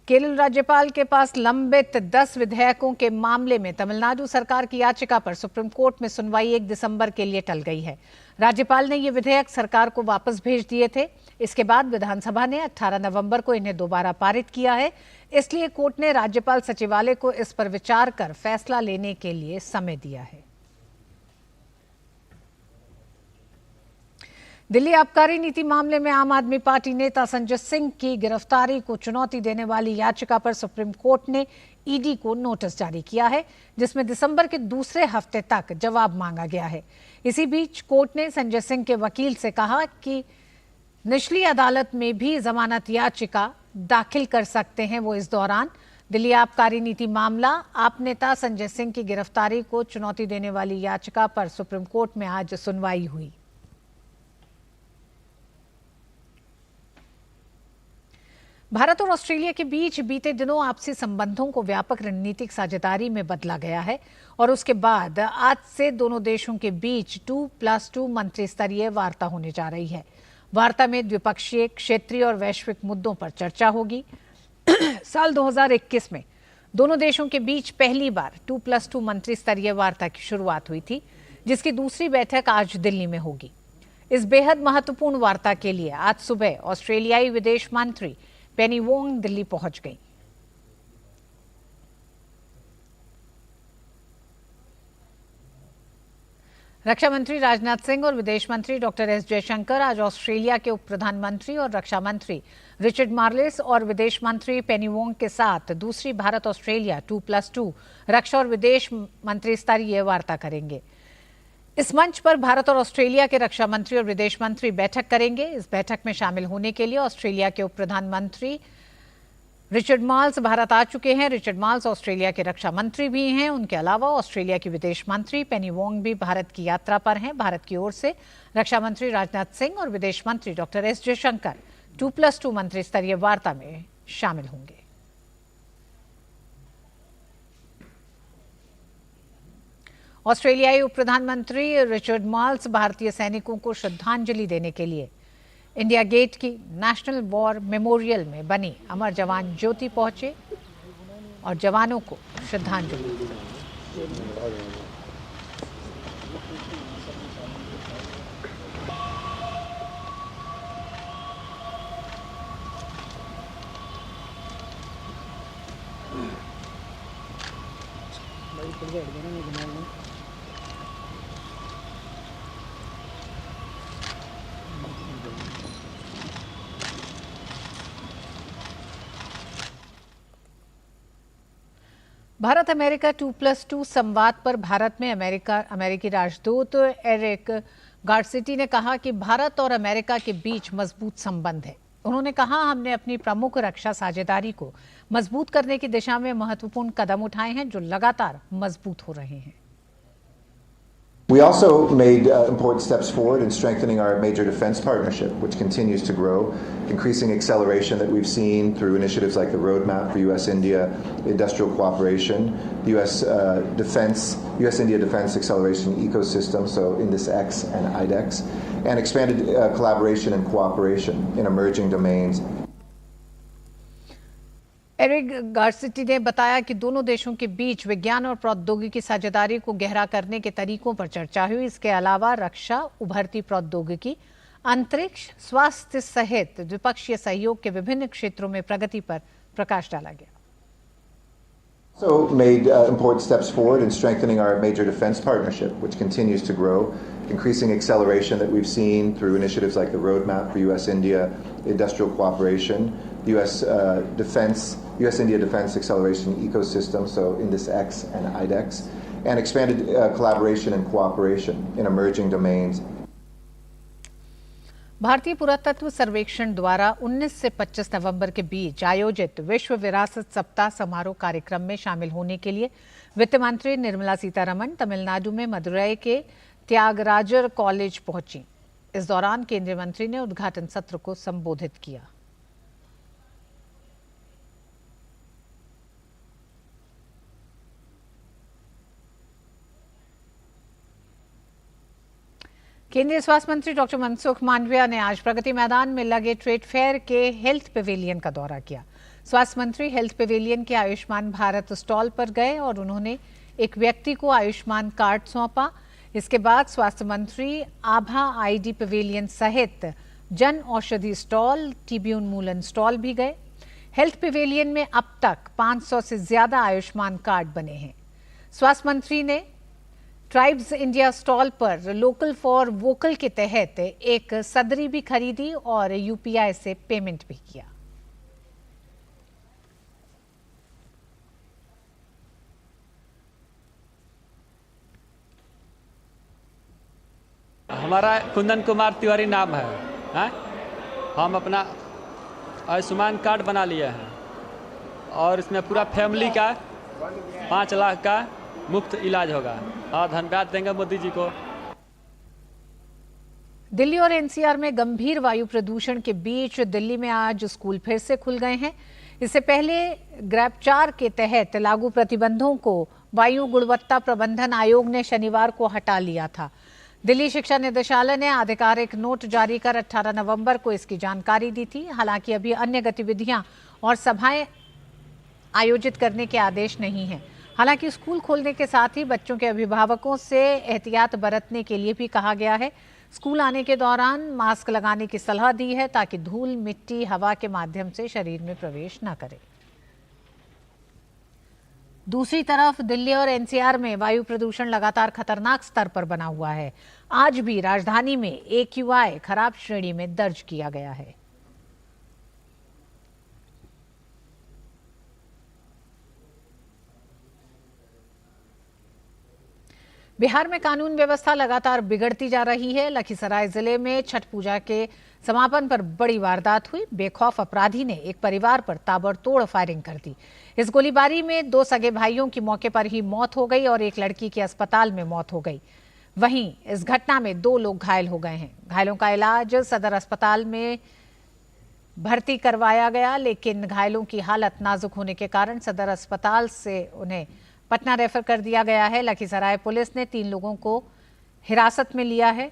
केरल राज्यपाल के पास लंबित 10 विधेयकों के मामले में तमिलनाडु सरकार की याचिका पर सुप्रीम कोर्ट में सुनवाई 1 दिसंबर के लिए टल गई है। राज्यपाल ने ये विधेयक सरकार को वापस भेज दिए थे। इसके बाद विधानसभा ने 18 नवंबर को इन्हें दोबारा पारित किया है। इसलिए कोर्ट ने राज्यपाल सचिवालय को इस पर विचार कर फैसला लेने के लिए समय दिया है। दिल्ली आबकारी नीति मामले में आम आदमी पार्टी नेता संजय सिंह की गिरफ्तारी को चुनौती देने वाली याचिका पर सुप्रीम कोर्ट ने ईडी को नोटिस जारी किया है, जिसमें दिसंबर के दूसरे हफ्ते तक जवाब मांगा गया है। इसी बीच कोर्ट ने संजय सिंह के वकील से कहा कि निचली अदालत में भी जमानत याचिका दाखिल कर सकते हैं वो इस दौरान। दिल्ली आबकारी नीति मामला आप नेता संजय सिंह की गिरफ्तारी को चुनौती देने वाली याचिका पर सुप्रीम कोर्ट में आज सुनवाई हुई। भारत और ऑस्ट्रेलिया के बीच बीते दिनों आपसी संबंधों को व्यापक रणनीतिक साझेदारी में बदला गया है और उसके बाद आज से दोनों देशों के बीच 2+2 मंत्री स्तरीय वार्ता होने जा रही है। वार्ता में द्विपक्षीय, क्षेत्रीय और वैश्विक मुद्दों पर चर्चा होगी। साल 2021 में दोनों देशों के बीच पहली बार 2+2 मंत्री स्तरीय वार्ता की शुरुआत हुई थी, जिसकी दूसरी बैठक आज दिल्ली में होगी। इस बेहद महत्वपूर्ण वार्ता के लिए आज सुबह ऑस्ट्रेलियाई विदेश मंत्री पेनी वोंग दिल्ली पहुंच गई। रक्षा मंत्री राजनाथ सिंह और विदेश मंत्री डॉक्टर एस जयशंकर आज ऑस्ट्रेलिया के उप प्रधानमंत्री और रक्षा मंत्री रिचर्ड मार्लिस और विदेश मंत्री पेनी वोंग के साथ दूसरी भारत ऑस्ट्रेलिया 2+2 रक्षा और विदेश मंत्री स्तरीय वार्ता करेंगे। इस मंच पर भारत और ऑस्ट्रेलिया के रक्षा मंत्री और विदेश मंत्री बैठक करेंगे। इस बैठक में शामिल होने के लिए ऑस्ट्रेलिया के उप प्रधानमंत्री रिचर्ड मार्ल्स भारत आ चुके हैं। रिचर्ड मार्ल्स ऑस्ट्रेलिया के रक्षा मंत्री भी हैं। उनके अलावा ऑस्ट्रेलिया की विदेश मंत्री पेनी वोंग भी भारत की यात्रा पर हैं। भारत की ओर से रक्षा मंत्री राजनाथ सिंह और विदेश मंत्री डॉक्टर एस जयशंकर 2+2 मंत्री स्तरीय वार्ता में शामिल होंगे। ऑस्ट्रेलियाई उप प्रधानमंत्री रिचर्ड मार्ल्स भारतीय सैनिकों को श्रद्धांजलि देने के लिए इंडिया गेट की नेशनल वॉर मेमोरियल में बनी अमर जवान ज्योति पहुंचे और जवानों को श्रद्धांजलि दी। भारत अमेरिका 2+2 संवाद पर भारत में अमेरिकी राजदूत एरिक गार्सिटी ने कहा कि भारत और अमेरिका के बीच मजबूत संबंध है। उन्होंने कहा, हमने अपनी प्रमुख रक्षा साझेदारी को मजबूत करने की दिशा में महत्वपूर्ण कदम उठाए हैं जो लगातार मजबूत हो रहे हैं। We also made important steps forward in strengthening our major defense partnership, which continues to grow, increasing acceleration that we've seen through initiatives like the Roadmap for U.S.-India Industrial Cooperation, the U.S.-India Defense Acceleration Ecosystem, so INDEX and IDEX, and expanded collaboration and cooperation in emerging domains. Eric Garcetti ने बताया कि दोनों देशों के बीच विज्ञान और प्रौद्योगिकी साझेदारी को गहरा करने के तरीकों पर चर्चा हुई। इसके अलावा रक्षा, उभरती प्रौद्योगिकी, अंतरिक्ष, स्वास्थ्य सहित द्विपक्षीय सहयोग के विभिन्न क्षेत्रों में प्रगति पर प्रकाश डाला गया। Also made important steps forward in strengthening our major defense partnership, which continues to grow, increasing acceleration that we've seen through initiatives like the Roadmap for U.S.-India Industrial Cooperation, the U.S.-India Defense Acceleration Ecosystem, so INDEX and IDEX, and expanded collaboration and cooperation in emerging domains. भारतीय पुरातत्व सर्वेक्षण द्वारा 19 से 25 नवंबर के बीच आयोजित विश्व विरासत सप्ताह समारोह कार्यक्रम में शामिल होने के लिए वित्त मंत्री निर्मला सीतारमण तमिलनाडु में मदुरई के त्यागराजर कॉलेज पहुंची। इस दौरान केंद्रीय मंत्री ने उद्घाटन सत्र को संबोधित किया। केंद्रीय स्वास्थ्य मंत्री डॉक्टर मनसुख मांडविया ने आज प्रगति मैदान में लगे ट्रेड फेयर के हेल्थ पेविलियन का दौरा किया। स्वास्थ्य मंत्री हेल्थ पेविलियन के आयुष्मान भारत स्टॉल पर गए और उन्होंने एक व्यक्ति को आयुष्मान कार्ड सौंपा। इसके बाद स्वास्थ्य मंत्री आभा आईडी पेविलियन सहित जन औषधि स्टॉल, टीबी उन्मूलन स्टॉल भी गए। हेल्थ पेविलियन में अब तक 500 से ज्यादा आयुष्मान कार्ड बने हैं। स्वास्थ्य मंत्री ने ट्राइब्स इंडिया स्टॉल पर लोकल फॉर वोकल के तहत एक सदरी भी खरीदी और यूपीआई से पेमेंट भी किया। हमारा कुंदन कुमार तिवारी नाम है। हम अपना आयुष्मान कार्ड बना लिए हैं और इसमें पूरा फैमिली का 5 लाख का मुफ्त इलाज होगा और धन्यवाद देंगे मोदी जी को। दिल्ली और एनसीआर में गंभीर वायु प्रदूषण के बीच दिल्ली में आज स्कूल फिर से खुल गए हैं। इससे पहले ग्रैप 4 के तहत लागू प्रतिबंधों को वायु गुणवत्ता प्रबंधन आयोग ने शनिवार को हटा लिया था। दिल्ली शिक्षा निदेशालय ने आधिकारिक नोट जारी कर 18 नवंबर को इसकी जानकारी दी थी। हालांकि अभी अन्य गतिविधियां और सभाएं आयोजित करने के आदेश नहीं हैं। हालांकि स्कूल खोलने के साथ ही बच्चों के अभिभावकों से एहतियात बरतने के लिए भी कहा गया है। स्कूल आने के दौरान मास्क लगाने की सलाह दी है ताकि धूल, मिट्टी, हवा के माध्यम से शरीर में प्रवेश न करे। दूसरी तरफ दिल्ली और एनसीआर में वायु प्रदूषण लगातार खतरनाक स्तर पर बना हुआ है। आज भी राजधानी में AQI खराब श्रेणी में दर्ज किया गया है। बिहार में कानून व्यवस्था लगातार बिगड़ती जा रही है। लखीसराय जिले में छठ पूजा के समापन पर बड़ी वारदात हुई। बेखौफ अपराधी ने एक परिवार पर ताबड़तोड़ फायरिंग कर दी। इस गोलीबारी में 2 सगे भाइयों की मौके पर ही मौत हो गई और एक लड़की की अस्पताल में मौत हो गई। वहीं इस घटना में 2 लोग घायल हो गए हैं। घायलों का इलाज सदर अस्पताल में भर्ती करवाया गया, लेकिन घायलों की हालत नाजुक होने के कारण सदर अस्पताल से उन्हें पटना रेफर कर दिया गया है। लखीसराय पुलिस ने 3 लोगों को हिरासत में लिया है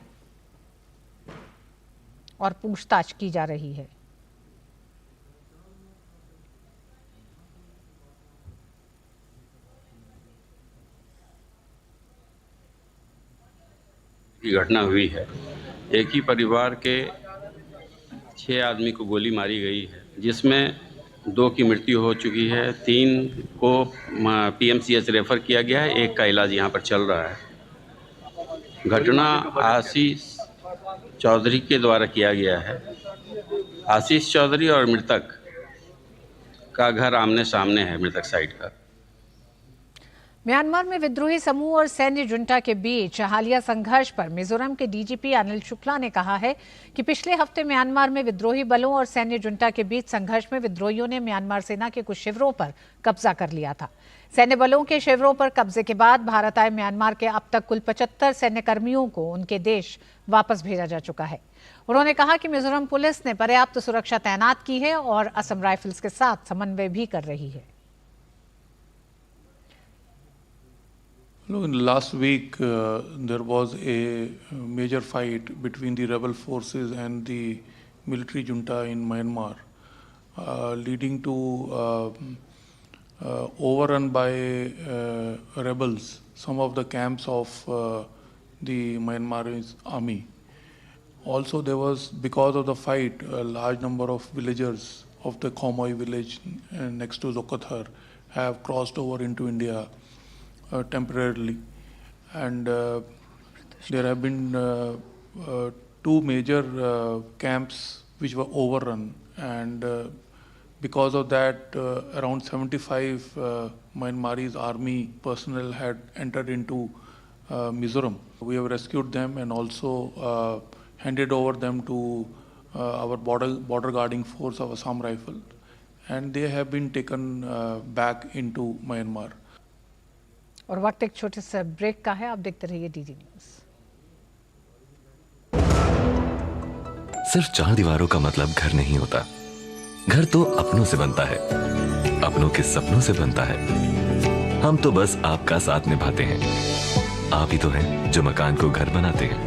और पूछताछ की जा रही है। की घटना हुई है। एक ही परिवार के 6 आदमी को गोली मारी गई है, जिसमें 2 की मृत्यु हो चुकी है, 3 को पीएमसीएच रेफर किया गया है, 1 का इलाज यहाँ पर चल रहा है। घटना आशीष चौधरी के द्वारा किया गया है। आशीष चौधरी और मृतक का घर आमने सामने है, मृतक साइड का। म्यांमार में विद्रोही समूह और सैन्य जुंटा के बीच हालिया संघर्ष पर मिजोरम के डीजीपी अनिल शुक्ला ने कहा है कि पिछले हफ्ते म्यांमार में विद्रोही बलों और सैन्य जुंटा के बीच संघर्ष में विद्रोहियों ने म्यांमार सेना के कुछ शिविरों पर कब्जा कर लिया था। सैन्य बलों के शिविरों पर कब्जे के बाद भारत आए म्यांमार के अब तक कुल 75 सैन्य कर्मियों को उनके देश वापस भेजा जा चुका है। उन्होंने कहा कि मिजोरम पुलिस ने पर्याप्त सुरक्षा तैनात की है और असम राइफल्स के साथ समन्वय भी कर रही है। Last week, there was a major fight between the rebel forces and the military junta in Myanmar, leading to overrun by rebels some of the camps of the Myanmarese army. Also, there was, because of the fight, a large number of villagers of the Khomoi village next to Zokothar have crossed over into India temporarily, and there have been 2 major camps which were overrun, and because of that around 75 Myanmarese army personnel had entered into Mizoram. We have rescued them and also handed over them to our border guarding force of Assam Rifle, and they have been taken back into Myanmar. और वक्त एक छोटे से break का है। आप देखते रहिए डीडी न्यूज। सिर्फ 4 दीवारों का मतलब घर नहीं होता। घर तो अपनों से बनता है, अपनों के सपनों से बनता है। हम तो बस आपका साथ निभाते हैं। आप ही तो हैं जो मकान को घर बनाते हैं।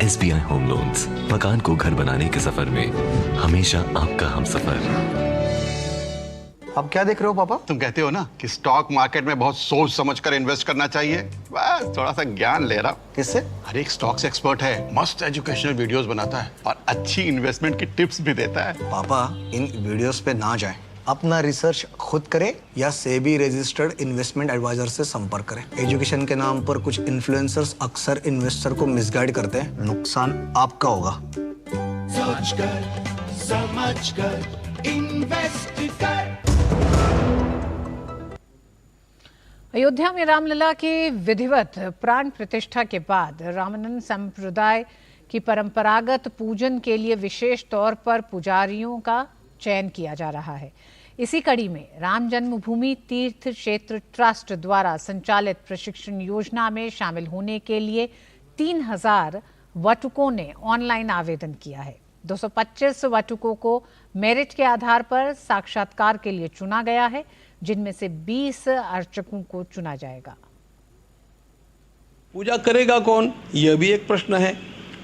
SBI होम लोन्स, मकान को घर बनाने के सफर में हमेशा आपका हमसफर। अब क्या देख रहे हो पापा? तुम कहते हो ना कि स्टॉक मार्केट में बहुत सोच समझ कर इन्वेस्ट करना चाहिए। बस थोड़ा सा ज्ञान ले रहा हूं। किससे? हर एक स्टॉक्स एक्सपर्ट है, मस्त एजुकेशनल वीडियोस बनाता है और अच्छी इन्वेस्टमेंट की टिप्स भी देता है। पापा, इन वीडियोस पे ना जाएं। अपना रिसर्च खुद करें या सेबी रजिस्टर्ड इन्वेस्टमेंट एडवाइजर से संपर्क करें। एजुकेशन के नाम पर कुछ इन्फ्लुएंसर्स अक्सर इन्वेस्टर को मिसगाइड करते हैं। नुकसान आपका होगा। सोच कर, समझ कर, इन्वेस्ट कर। अयोध्या में रामलला के विधिवत प्राण प्रतिष्ठा के बाद रामानंद संप्रदाय की परंपरागत पूजन के लिए विशेष तौर पर पुजारियों का चयन किया जा रहा है। इसी कड़ी में राम जन्मभूमि तीर्थ क्षेत्र ट्रस्ट द्वारा संचालित प्रशिक्षण योजना में शामिल होने के लिए 3000 वटुकों ने ऑनलाइन आवेदन किया है। 225 वटुकों को मेरिट के आधार पर साक्षात्कार के लिए चुना गया है, जिनमें से 20 अर्चकों को चुना जाएगा। पूजा करेगा कौन, यह भी एक प्रश्न है।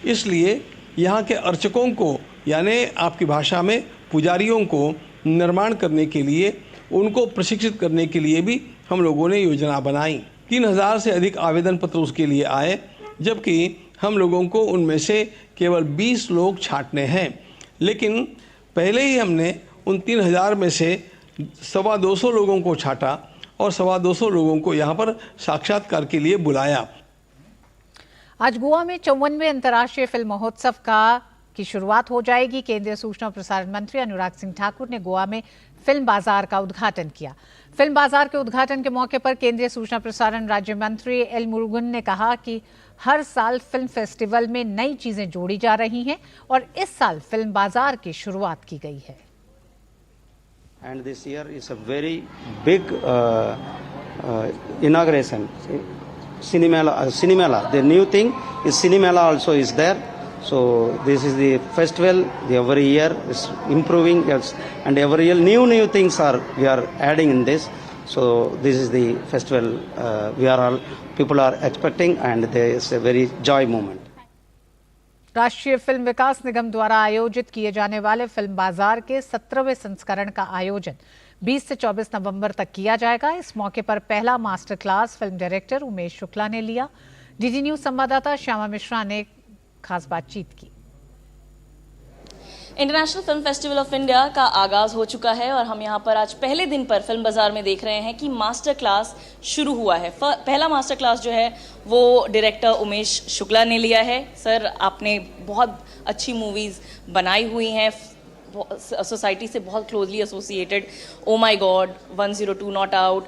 इसलिए यहाँ के अर्चकों को, यानी आपकी भाषा में पुजारियों को निर्माण करने के लिए, उनको प्रशिक्षित करने के लिए भी हम लोगों ने योजना बनाई। 3000 से अधिक आवेदन पत्र उसके लिए आए, जबकि हम लोगों को उनमें से केवल 20 लोग छांटने हैं। लेकिन पहले ही हमने उन 3000 में से 250 लोगों को छांटा और 250 लोगों को यहाँ पर साक्षात्कार के लिए बुलाया। आज गोवा में 54वें अंतर्राष्ट्रीय फिल्म महोत्सव की शुरुआत हो जाएगी। केंद्रीय सूचना और प्रसारण मंत्री अनुराग सिंह ठाकुर ने गोवा में फिल्म बाजार का उद्घाटन किया। फिल्म बाजार के उद्घाटन के मौके पर केंद्रीय सूचना प्रसारण राज्य मंत्री एल मुरुगन ने कहा कि हर साल फिल्म फेस्टिवल में नई चीजें जोड़ी जा रही हैं और इस साल फिल्म बाजार की शुरुआत की गई है। And this year is a very big inauguration. Cinemela. The new thing is Cinemela also is there. So this is the festival. Every year is improving, and every year new things we are adding in this. So this is the festival. People are expecting, and there is a very joy moment. राष्ट्रीय film विकास निगम द्वारा आयोजित किए जाने वाले film बाजार के 17वें संस्करण का आयोजन 20 से 24 नवंबर तक किया जाएगा। इस मौके पर पहला master class film director Umesh Shukla ने लिया। डीडी न्यूज संवाददाता श्यामा मिश्रा ने खास बातचीत की। International film festival of India का आगाज हो चुका है और हम यहाँ पर आज पहले दिन पर फिल्म बाजार में देख रहे हैं कि मास्टर क्लास शुरू हुआ है। पहला मास्टर क्लास जो है वो डायरेक्टर उमेश शुक्ला ने लिया है। सर, आपने बहुत अच्छी मूवीज बनाई हुई हैं, सोसाइटी से बहुत closely associated, oh my God, 102 not out,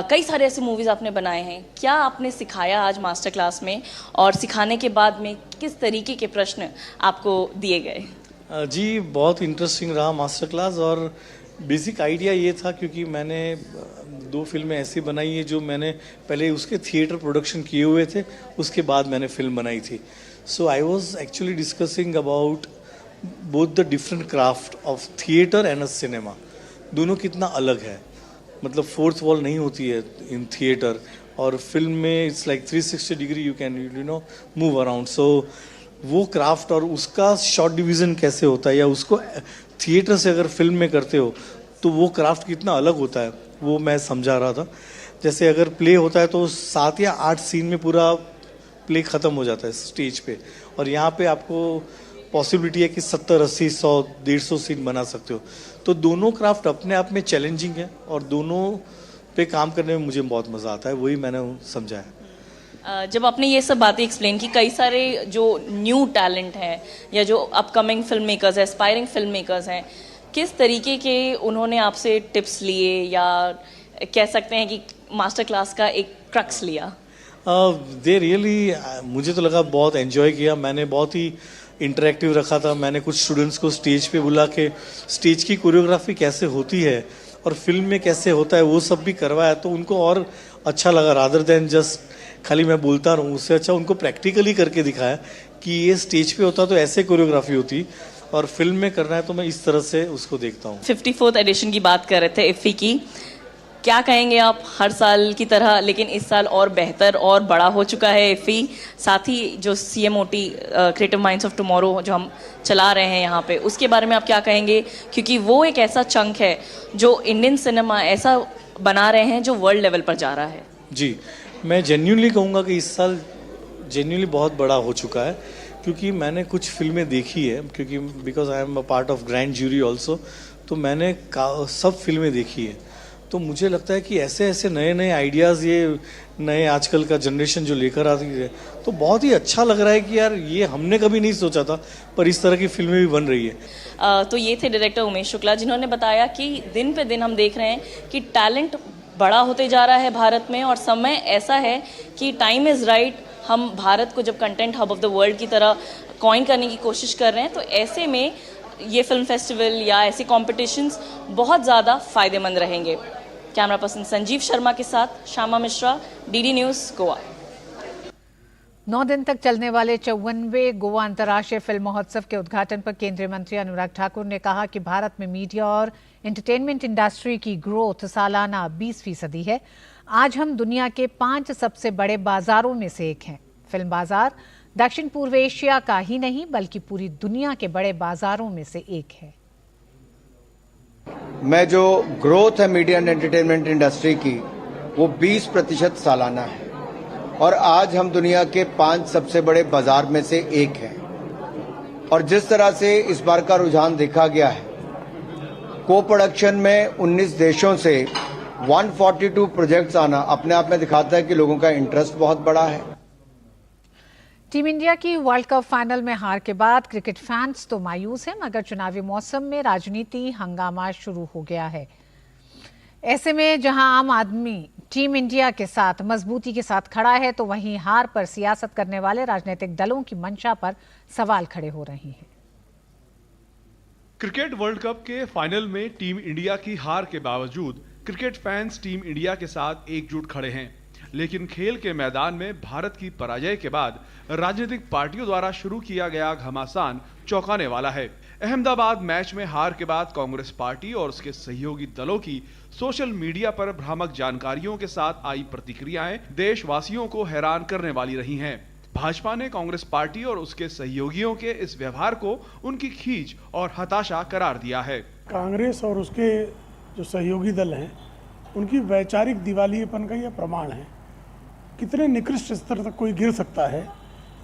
कई सारे ऐसे मूवीज आपने बनाए हैं। क्या आपने सिखाया आज मास्टर क्लास में, और सिखाने के बाद में किस तरीके के प्रश्न आपको दिए गए? जी, बहुत इंटरेस्टिंग रहा मास्टर क्लास। और बेसिक आइडिया ये था, क्योंकि मैंने 2 फिल्में ऐसी बनाई है जो मैंने पहले उसके थिएटर प्रोडक्शन किए हुए थे, उसके बाद मैंने फिल्म बनाई थी। So I was actually discussing about both the different craft of theatre and a cinema. दोनों कितना अलग है, मतलब फोर्थ वॉल नहीं होती है इन थिएटर, और फिल्म में it's like 360 degree you can move around. So वो क्राफ्ट और उसका शॉर्ट डिवीज़न कैसे होता है, या उसको थिएटर से अगर फिल्म में करते हो तो वो क्राफ्ट कितना अलग होता है, वो मैं समझा रहा था। जैसे अगर प्ले होता है तो 7 या 8 सीन में पूरा प्ले ख़त्म हो जाता है स्टेज पे, और यहाँ पे आपको पॉसिबिलिटी है कि 70, 80, 100, 150 सीन बना सकते हो। तो दोनों क्राफ्ट अपने आप में चैलेंजिंग है और दोनों पे काम करने में मुझे बहुत मज़ा आता है, वही मैंने समझा है। जब आपने ये सब बातें एक्सप्लेन की, कई सारे जो न्यू टैलेंट हैं या जो अपकमिंग फिल्म मेकर्स हैं, एस्पायरिंग फिल्म मेकर्स हैं, किस तरीके के उन्होंने आपसे टिप्स लिए, या कह सकते हैं कि मास्टर क्लास का एक क्रक्स लिया? दे रियली, मुझे तो लगा बहुत एंजॉय किया। मैंने बहुत ही इंटरेक्टिव रखा था। मैंने कुछ स्टूडेंट्स को स्टेज पे बुला के स्टेज की कोरियोग्राफी कैसे होती है और फिल्म में कैसे होता है वो सब भी करवाया, तो उनको और अच्छा लगा। रादर देन जस्ट खाली मैं बोलता रहूँ, उससे अच्छा उनको प्रैक्टिकली करके दिखाया कि ये स्टेज पे होता तो ऐसे कोरियोग्राफी होती, और फिल्म में करना है तो मैं इस तरह से उसको देखता हूँ। 54th एडिशन की बात कर रहे थे इफ़ी की, क्या कहेंगे आप? हर साल की तरह लेकिन इस साल और बेहतर और बड़ा हो चुका है इफ़ी। साथ ही जो CMOT creative minds of tomorrow जो हम चला रहे हैं यहाँ पे, उसके बारे में आप क्या कहेंगे? क्योंकि वो एक ऐसा चंक है जो इंडियन सिनेमा ऐसा बना रहे हैं जो वर्ल्ड लेवल पर जा रहा है। जी, मैं जेन्युइनली कहूँगा कि इस साल जेन्युइनली बहुत बड़ा हो चुका है, क्योंकि मैंने कुछ फिल्में देखी है, क्योंकि because I am a part of grand jury also, तो मैंने सब फिल्में देखी है। तो मुझे लगता है कि ऐसे ऐसे नए नए आइडियाज़ ये नए आजकल का जनरेशन जो लेकर आती है, तो बहुत ही अच्छा लग रहा है कि यार ये हमने कभी नहीं सोचा था, पर इस तरह की फिल्में भी बन रही है। तो ये थे डायरेक्टर उमेश शुक्ला, जिन्होंने बताया कि दिन पे दिन हम देख रहे हैं कि टैलेंट बड़ा होते जा रहा है भारत में, और समय ऐसा है कि टाइम इज़ राइट। हम भारत को जब content hub of the world की तरह कॉइन करने की कोशिश कर रहे हैं, तो ऐसे में ये फिल्म फेस्टिवल या ऐसे कॉम्पिटिशन्स बहुत ज़्यादा फ़ायदेमंद रहेंगे। कैमरा पर्सन संजीव शर्मा के साथ श्यामा मिश्रा, डीडी न्यूज़, गोवा। 9 दिन तक चलने वाले 54वें गोवा अंतर्राष्ट्रीय फिल्म महोत्सव के उद्घाटन पर केंद्रीय मंत्री अनुराग ठाकुर ने कहा कि भारत में मीडिया और एंटरटेनमेंट इंडस्ट्री की ग्रोथ सालाना 20% है। आज हम दुनिया के 5 सबसे बड़े बाजारों में से एक हैं। फिल्म बाजार दक्षिण पूर्व एशिया का ही नहीं बल्कि पूरी दुनिया के बड़े बाजारों में से एक है। में जो ग्रोथ है मीडिया एंड एंटरटेनमेंट इंडस्ट्री की, वो 20% सालाना है, और आज हम दुनिया के 5 सबसे बड़े बाजार में से एक हैं। और जिस तरह से इस बार का रुझान देखा गया है, को प्रोडक्शन में 19 देशों से 142 प्रोजेक्ट्स आना अपने आप में दिखाता है कि लोगों का इंटरेस्ट बहुत बड़ा है। टीम इंडिया की वर्ल्ड कप फाइनल में हार के बाद क्रिकेट फैंस तो मायूस हैं, मगर चुनावी मौसम में राजनीति हंगामा शुरू हो गया है। ऐसे में जहां आम आदमी टीम इंडिया के साथ मजबूती के साथ खड़ा है, तो वहीं हार पर सियासत करने वाले राजनीतिक दलों की मंशा पर सवाल खड़े हो रहे हैं। क्रिकेट वर्ल्ड कप के फाइनल में टीम इंडिया की हार के बावजूद क्रिकेट फैंस टीम इंडिया के साथ एकजुट खड़े हैं, लेकिन खेल के मैदान में भारत की पराजय के बाद राजनीतिक पार्टियों द्वारा शुरू किया गया घमासान चौंकाने वाला है। अहमदाबाद मैच में हार के बाद कांग्रेस पार्टी और उसके सहयोगी दलों की सोशल मीडिया पर भ्रामक जानकारियों के साथ आई प्रतिक्रियाएं देशवासियों को हैरान करने वाली रही हैं। भाजपा ने कांग्रेस पार्टी और उसके सहयोगियों के इस व्यवहार को उनकी खींच और हताशा करार दिया है। कांग्रेस और उसके जो सहयोगी दल हैं, उनकी वैचारिक दिवालियेपन का यह प्रमाण है। कितने निकृष्ट स्तर तक कोई गिर सकता है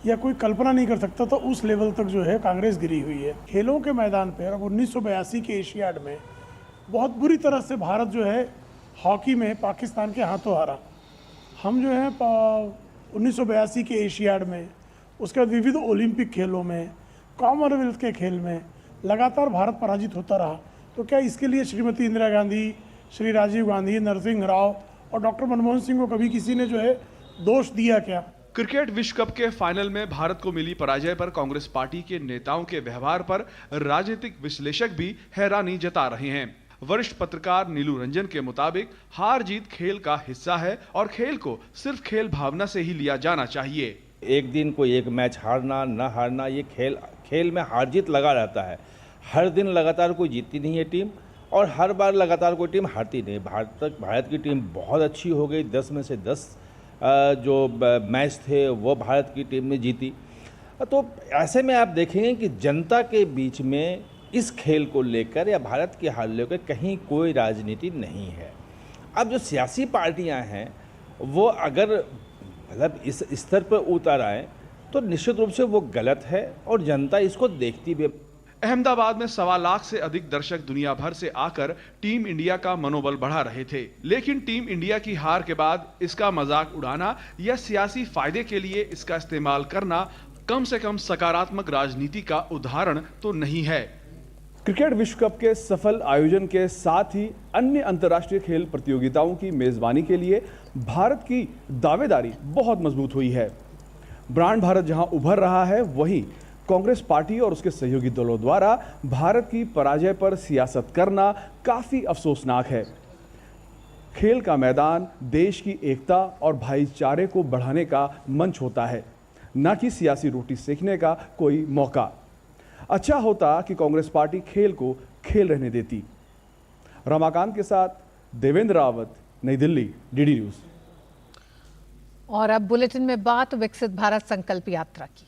या कोई कल्पना नहीं कर सकता, तो उस लेवल तक जो है कांग्रेस गिरी हुई है। खेलों के मैदान पर अब 1982 के एशियाड में बहुत बुरी तरह से भारत जो है हॉकी में पाकिस्तान के हाथों हारा। हम जो है 1982 के एशियाड में, उसके बाद विविध ओलंपिक खेलों में, कॉमनवेल्थ के खेल में लगातार भारत पराजित होता रहा। तो क्या इसके लिए श्रीमती इंदिरा गांधी, श्री राजीव गांधी, नरसिंह राव और डॉक्टर मनमोहन सिंह को कभी किसी ने जो है दोष दिया क्या? क्रिकेट विश्व कप के फाइनल में भारत को मिली पराजय पर कांग्रेस पार्टी के नेताओं के व्यवहार पर राजनीतिक विश्लेषक भी हैरानी जता रहे हैं। वरिष्ठ पत्रकार नीलू रंजन के मुताबिक हार जीत खेल का हिस्सा है और खेल को सिर्फ खेल भावना से ही लिया जाना चाहिए। एक दिन कोई एक मैच हारना न हारना, ये खेल में हार जीत लगा रहता है। हर दिन लगातार कोई जीतती नहीं है टीम और हर बार लगातार कोई टीम हारती नहीं। भारत की टीम बहुत अच्छी हो गई, 10 में से 10 जो मैच थे वो भारत की टीम ने जीती। तो ऐसे में आप देखेंगे कि जनता के बीच में इस खेल को लेकर या भारत की हार लेकर कहीं कोई राजनीति नहीं है। अब जो सियासी पार्टियां हैं वो अगर मतलब इस स्तर पर उतर आए तो निश्चित रूप से वो गलत है और जनता इसको देखती भी। अहमदाबाद में 1.25 लाख से अधिक दर्शक दुनिया भर से आकर टीम इंडिया का मनोबल बढ़ा रहे थे, लेकिन टीम इंडिया की हार के बाद इसका मजाक उड़ाना या सियासी फायदे के लिए इसका इस्तेमाल करना कम से कम सकारात्मक राजनीति का उदाहरण तो नहीं है। क्रिकेट विश्व कप के सफल आयोजन के साथ ही अन्य अंतर्राष्ट्रीय खेल प्रतियोगिताओं की मेजबानी के लिए भारत की दावेदारी बहुत मजबूत हुई है। ब्रांड भारत जहां उभर रहा है, वहीं कांग्रेस पार्टी और उसके सहयोगी दलों द्वारा भारत की पराजय पर सियासत करना काफी अफसोसनाक है। खेल का मैदान देश की एकता और भाईचारे को बढ़ाने का मंच होता है, न कि सियासी रोटी सेकने का कोई मौका। अच्छा होता कि कांग्रेस पार्टी खेल को खेल रहने देती। रमाकांत के साथ देवेंद्र रावत, नई दिल्ली, डीडी न्यूज। और अब बुलेटिन में बात विकसित भारत संकल्प यात्रा की।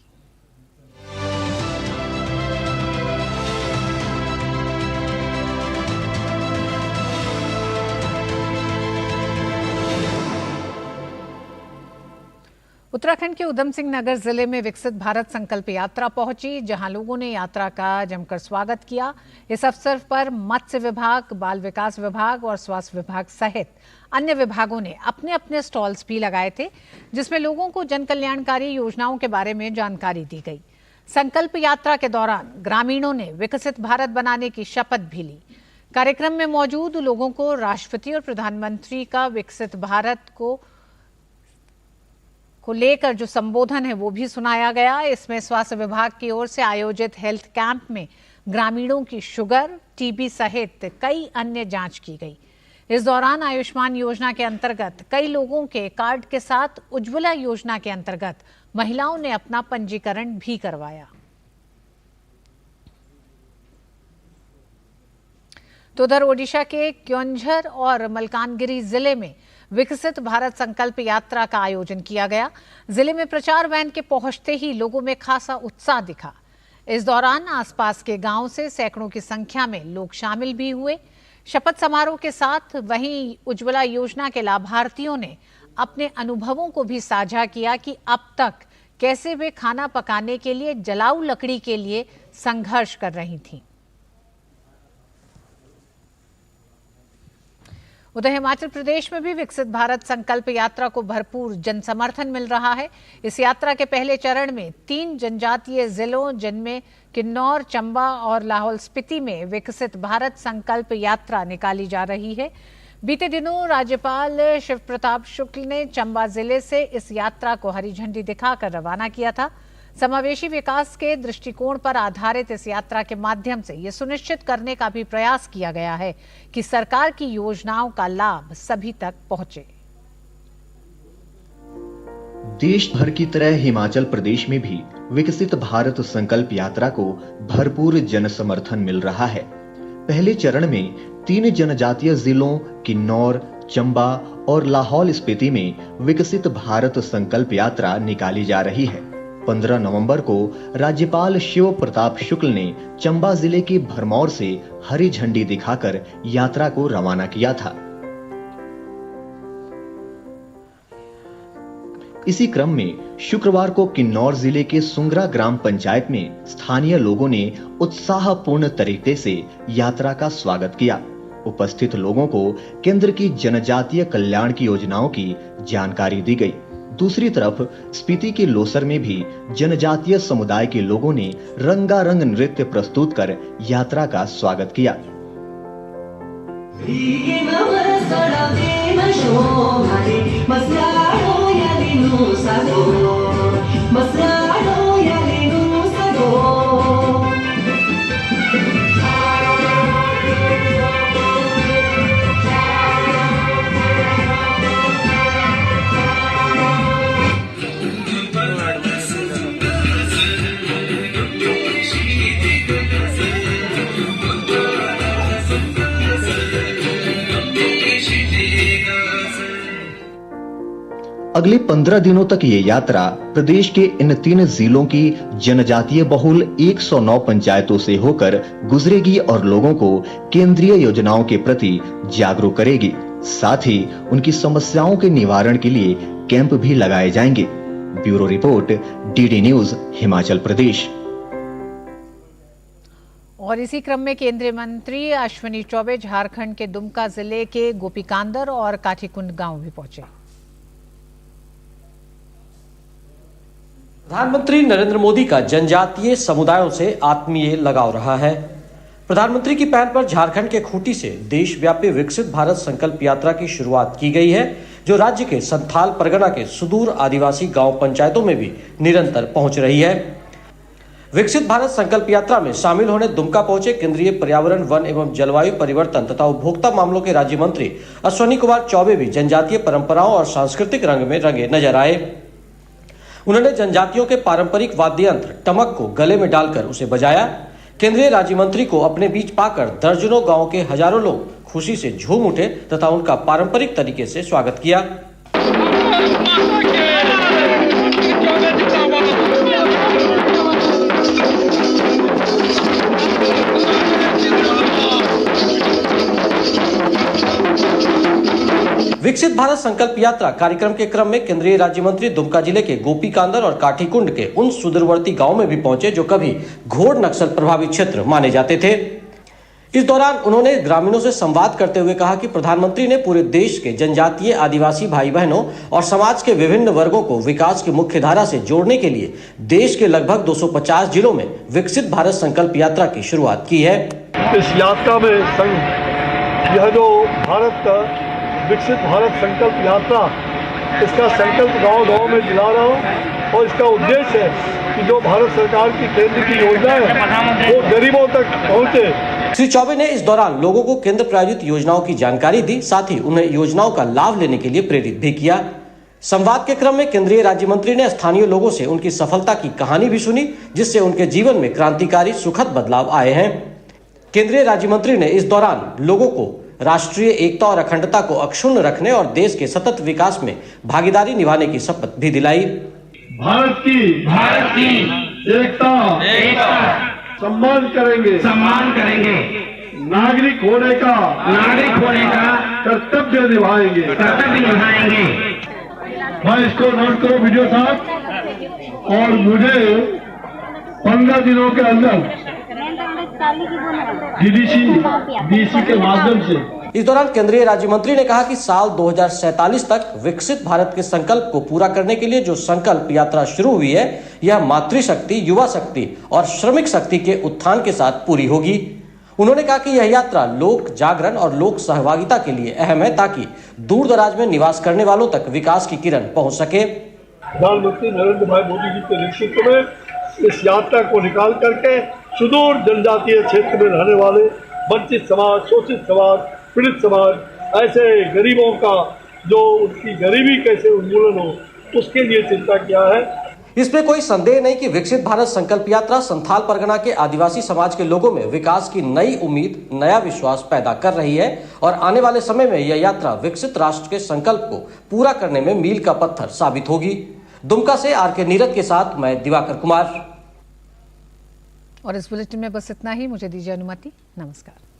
उत्तराखंड के उधम सिंह नगर जिले में विकसित भारत संकल्प यात्रा पहुंची, जहां लोगों ने यात्रा का जमकर स्वागत किया। इस अवसर पर मत्स्य विभाग, बाल विकास विभाग और स्वास्थ्य विभाग सहित अन्य विभागों ने अपने अपने स्टॉल्स भी लगाए थे, जिसमें लोगों को जन कल्याणकारी योजनाओं के बारे में जानकारी दी गई। संकल्प यात्रा के दौरान ग्रामीणों ने विकसित भारत बनाने की शपथ भी ली। कार्यक्रम में मौजूद लोगों को राष्ट्रपति और प्रधानमंत्री का विकसित भारत को लेकर जो संबोधन है वो भी सुनाया गया। इसमें स्वास्थ्य विभाग की ओर से आयोजित हेल्थ कैंप में ग्रामीणों की शुगर, टीबी सहित कई अन्य जांच की गई। इस दौरान आयुष्मान योजना के अंतर्गत कई लोगों के कार्ड के साथ उज्ज्वला योजना के अंतर्गत महिलाओं ने अपना पंजीकरण भी करवाया। तो उधर ओडिशा के क्योंझर और मलकानगिरी जिले में विकसित भारत संकल्प यात्रा का आयोजन किया गया। जिले में प्रचार वैन के पहुंचते ही लोगों में खासा उत्साह दिखा। इस दौरान आसपास के गांव से सैकड़ों की संख्या में लोग शामिल भी हुए। शपथ समारोह के साथ वहीं उज्ज्वला योजना के लाभार्थियों ने अपने अनुभवों को भी साझा किया कि अब तक कैसे वे खाना पकाने के लिए जलाऊ लकड़ी के लिए संघर्ष कर रही थीं। उधर हिमाचल प्रदेश में भी विकसित भारत संकल्प यात्रा को भरपूर जन समर्थन मिल रहा है। इस यात्रा के पहले चरण में 3 जनजातीय जिलों जिनमें किन्नौर, चंबा और लाहौल स्पीति में विकसित भारत संकल्प यात्रा निकाली जा रही है। बीते दिनों राज्यपाल शिव प्रताप शुक्ल ने चंबा जिले से इस यात्रा को हरी झंडी दिखाकर रवाना किया था। समावेशी विकास के दृष्टिकोण पर आधारित इस यात्रा के माध्यम से ये सुनिश्चित करने का भी प्रयास किया गया है कि सरकार की योजनाओं का लाभ सभी तक पहुंचे। देश भर की तरह हिमाचल प्रदेश में भी विकसित भारत संकल्प यात्रा को भरपूर जन समर्थन मिल रहा है। पहले चरण में 3 जनजातीय जिलों किन्नौर, चंबा और लाहौल स्पीति में विकसित भारत संकल्प यात्रा निकाली जा रही है। 15 नवंबर को राज्यपाल शिव प्रताप शुक्ल ने चंबा जिले के भरमौर से हरी झंडी दिखाकर यात्रा को रवाना किया था। इसी क्रम में शुक्रवार को किन्नौर जिले के सुंगरा ग्राम पंचायत में स्थानीय लोगों ने उत्साहपूर्ण तरीके से यात्रा का स्वागत किया। उपस्थित लोगों को केंद्र की जनजातीय कल्याण की योजनाओं की जानकारी दी गई। दूसरी तरफ स्पीति के लोसर में भी जनजातीय समुदाय के लोगों ने रंगारंग नृत्य प्रस्तुत कर यात्रा का स्वागत किया। अगले 15 दिनों तक ये यात्रा प्रदेश के इन 3 जिलों की जनजातीय बहुल 109 पंचायतों से होकर गुजरेगी और लोगों को केंद्रीय योजनाओं के प्रति जागरूक करेगी। साथ ही उनकी समस्याओं के निवारण के लिए कैंप भी लगाए जाएंगे। Bureau report, DD News, Himachal Pradesh. और इसी क्रम में केंद्रीय मंत्री अश्विनी चौबे झारखंड के दुमका जिले के गोपीकांदर और काठीकुंड गांव भी पहुंचे। प्रधानमंत्री नरेंद्र मोदी का जनजातीय समुदायों से आत्मीय लगाव रहा है। प्रधानमंत्री की पहल पर झारखंड के खूंटी से देशव्यापी विकसित भारत संकल्प यात्रा की शुरुआत की गई है, जो राज्य के संथाल परगना के सुदूर आदिवासी गांव पंचायतों में भी निरंतर पहुंच रही है। विकसित भारत संकल्प यात्रा में शामिल होने दुमका पहुंचे केंद्रीय पर्यावरण, वन एवं जलवायु परिवर्तन तथा उपभोक्ता मामलों के राज्य मंत्री अश्विनी कुमार चौबे भी जनजातीय परंपराओं और सांस्कृतिक रंग में रंगे नजर आए। उन्होंने जनजातियों के पारंपरिक वाद्य यंत्र टमक को गले में डालकर उसे बजाया। केंद्रीय राज्य मंत्री को अपने बीच पाकर दर्जनों गांव के हजारों लोग खुशी से झूम उठे तथा उनका पारंपरिक तरीके से स्वागत किया। विकसित भारत संकल्प यात्रा कार्यक्रम के क्रम में केंद्रीय राज्य मंत्री दुमका जिले के गोपीकांदर और काठीकुंड के उन सुदूरवर्ती गांवों में भी पहुंचे जो कभी घोर नक्सल प्रभावित क्षेत्र माने जाते थे। इस दौरान उन्होंने ग्रामीणों से संवाद करते हुए कहा कि प्रधानमंत्री ने पूरे देश के जनजातीय आदिवासी भाई बहनों और समाज के विभिन्न वर्गों को विकास की मुख्य धारा से जोड़ने के लिए देश के लगभग 250 जिलों में विकसित भारत संकल्प यात्रा की शुरुआत की है। इस यात्रा में यह जो विकसित भारत संकल्प यात्रा, इसका संकल्प गांव-गांव में दिला रहा हूँ और इसका उद्देश्य है कि जो भारत सरकार की केंद्र की योजना है वो गरीबों तक पहुँचे। श्री चौबे ने इस दौरान लोगों को केंद्र प्रायोजित योजनाओं की जानकारी दी, साथ ही उन्हें योजनाओं का लाभ लेने के लिए प्रेरित भी किया। संवाद के क्रम में केंद्रीय राज्य मंत्री ने स्थानीय लोगों से उनकी सफलता की कहानी भी सुनी, जिससे उनके जीवन में क्रांतिकारी सुखद बदलाव आए हैं। केंद्रीय राज्य मंत्री ने इस दौरान लोगों को राष्ट्रीय एकता और अखंडता को अक्षुण्ण रखने और देश के सतत विकास में भागीदारी निभाने की शपथ भी दिलाई। भारत की एकता सम्मान करेंगे, नागरिक होने का कर्तव्य निभाएंगे। मैं इसको नोट करो वीडियो साहब, और मुझे 15 दिनों के अंदर डीडीसी के माध्यम से इस दौरान केंद्रीय राज्य मंत्री ने कहा कि साल 2047 तक विकसित भारत के संकल्प को पूरा करने के लिए जो संकल्प यात्रा शुरू हुई है, यह मातृशक्ति, युवा शक्ति और श्रमिक शक्ति के उत्थान के साथ पूरी होगी। उन्होंने कहा कि यह यात्रा लोक जागरण और लोक सहभागिता के लिए अहम है, ताकि दूर दराज में निवास करने वालों तक विकास की किरण पहुंच सके। प्रधानमंत्री नरेंद्र भाई मोदी जी के नेतृत्व में इस यात्रा को निकाल करके सुदूर जनजातीय क्षेत्र में रहने वाले वंचित समाज, शोषित समाज, पीड़ित समाज, ऐसे गरीबों का जो उनकी गरीबी कैसे उन्मूलन हो, उसके लिए चिंता किया है। इसमें कोई संदेह नहीं कि विकसित भारत संकल्प यात्रा संथाल परगना के आदिवासी समाज के लोगों में विकास की नई उम्मीद, नया विश्वास पैदा कर रही है और आने वाले समय में यह यात्रा विकसित राष्ट्र के संकल्प को पूरा करने में मील का पत्थर साबित होगी। दुमका से आर.के. नीरज के साथ मैं दिवाकर कुमार। और इस बुलेटिन में बस इतना ही। मुझे दीजिए अनुमति। नमस्कार।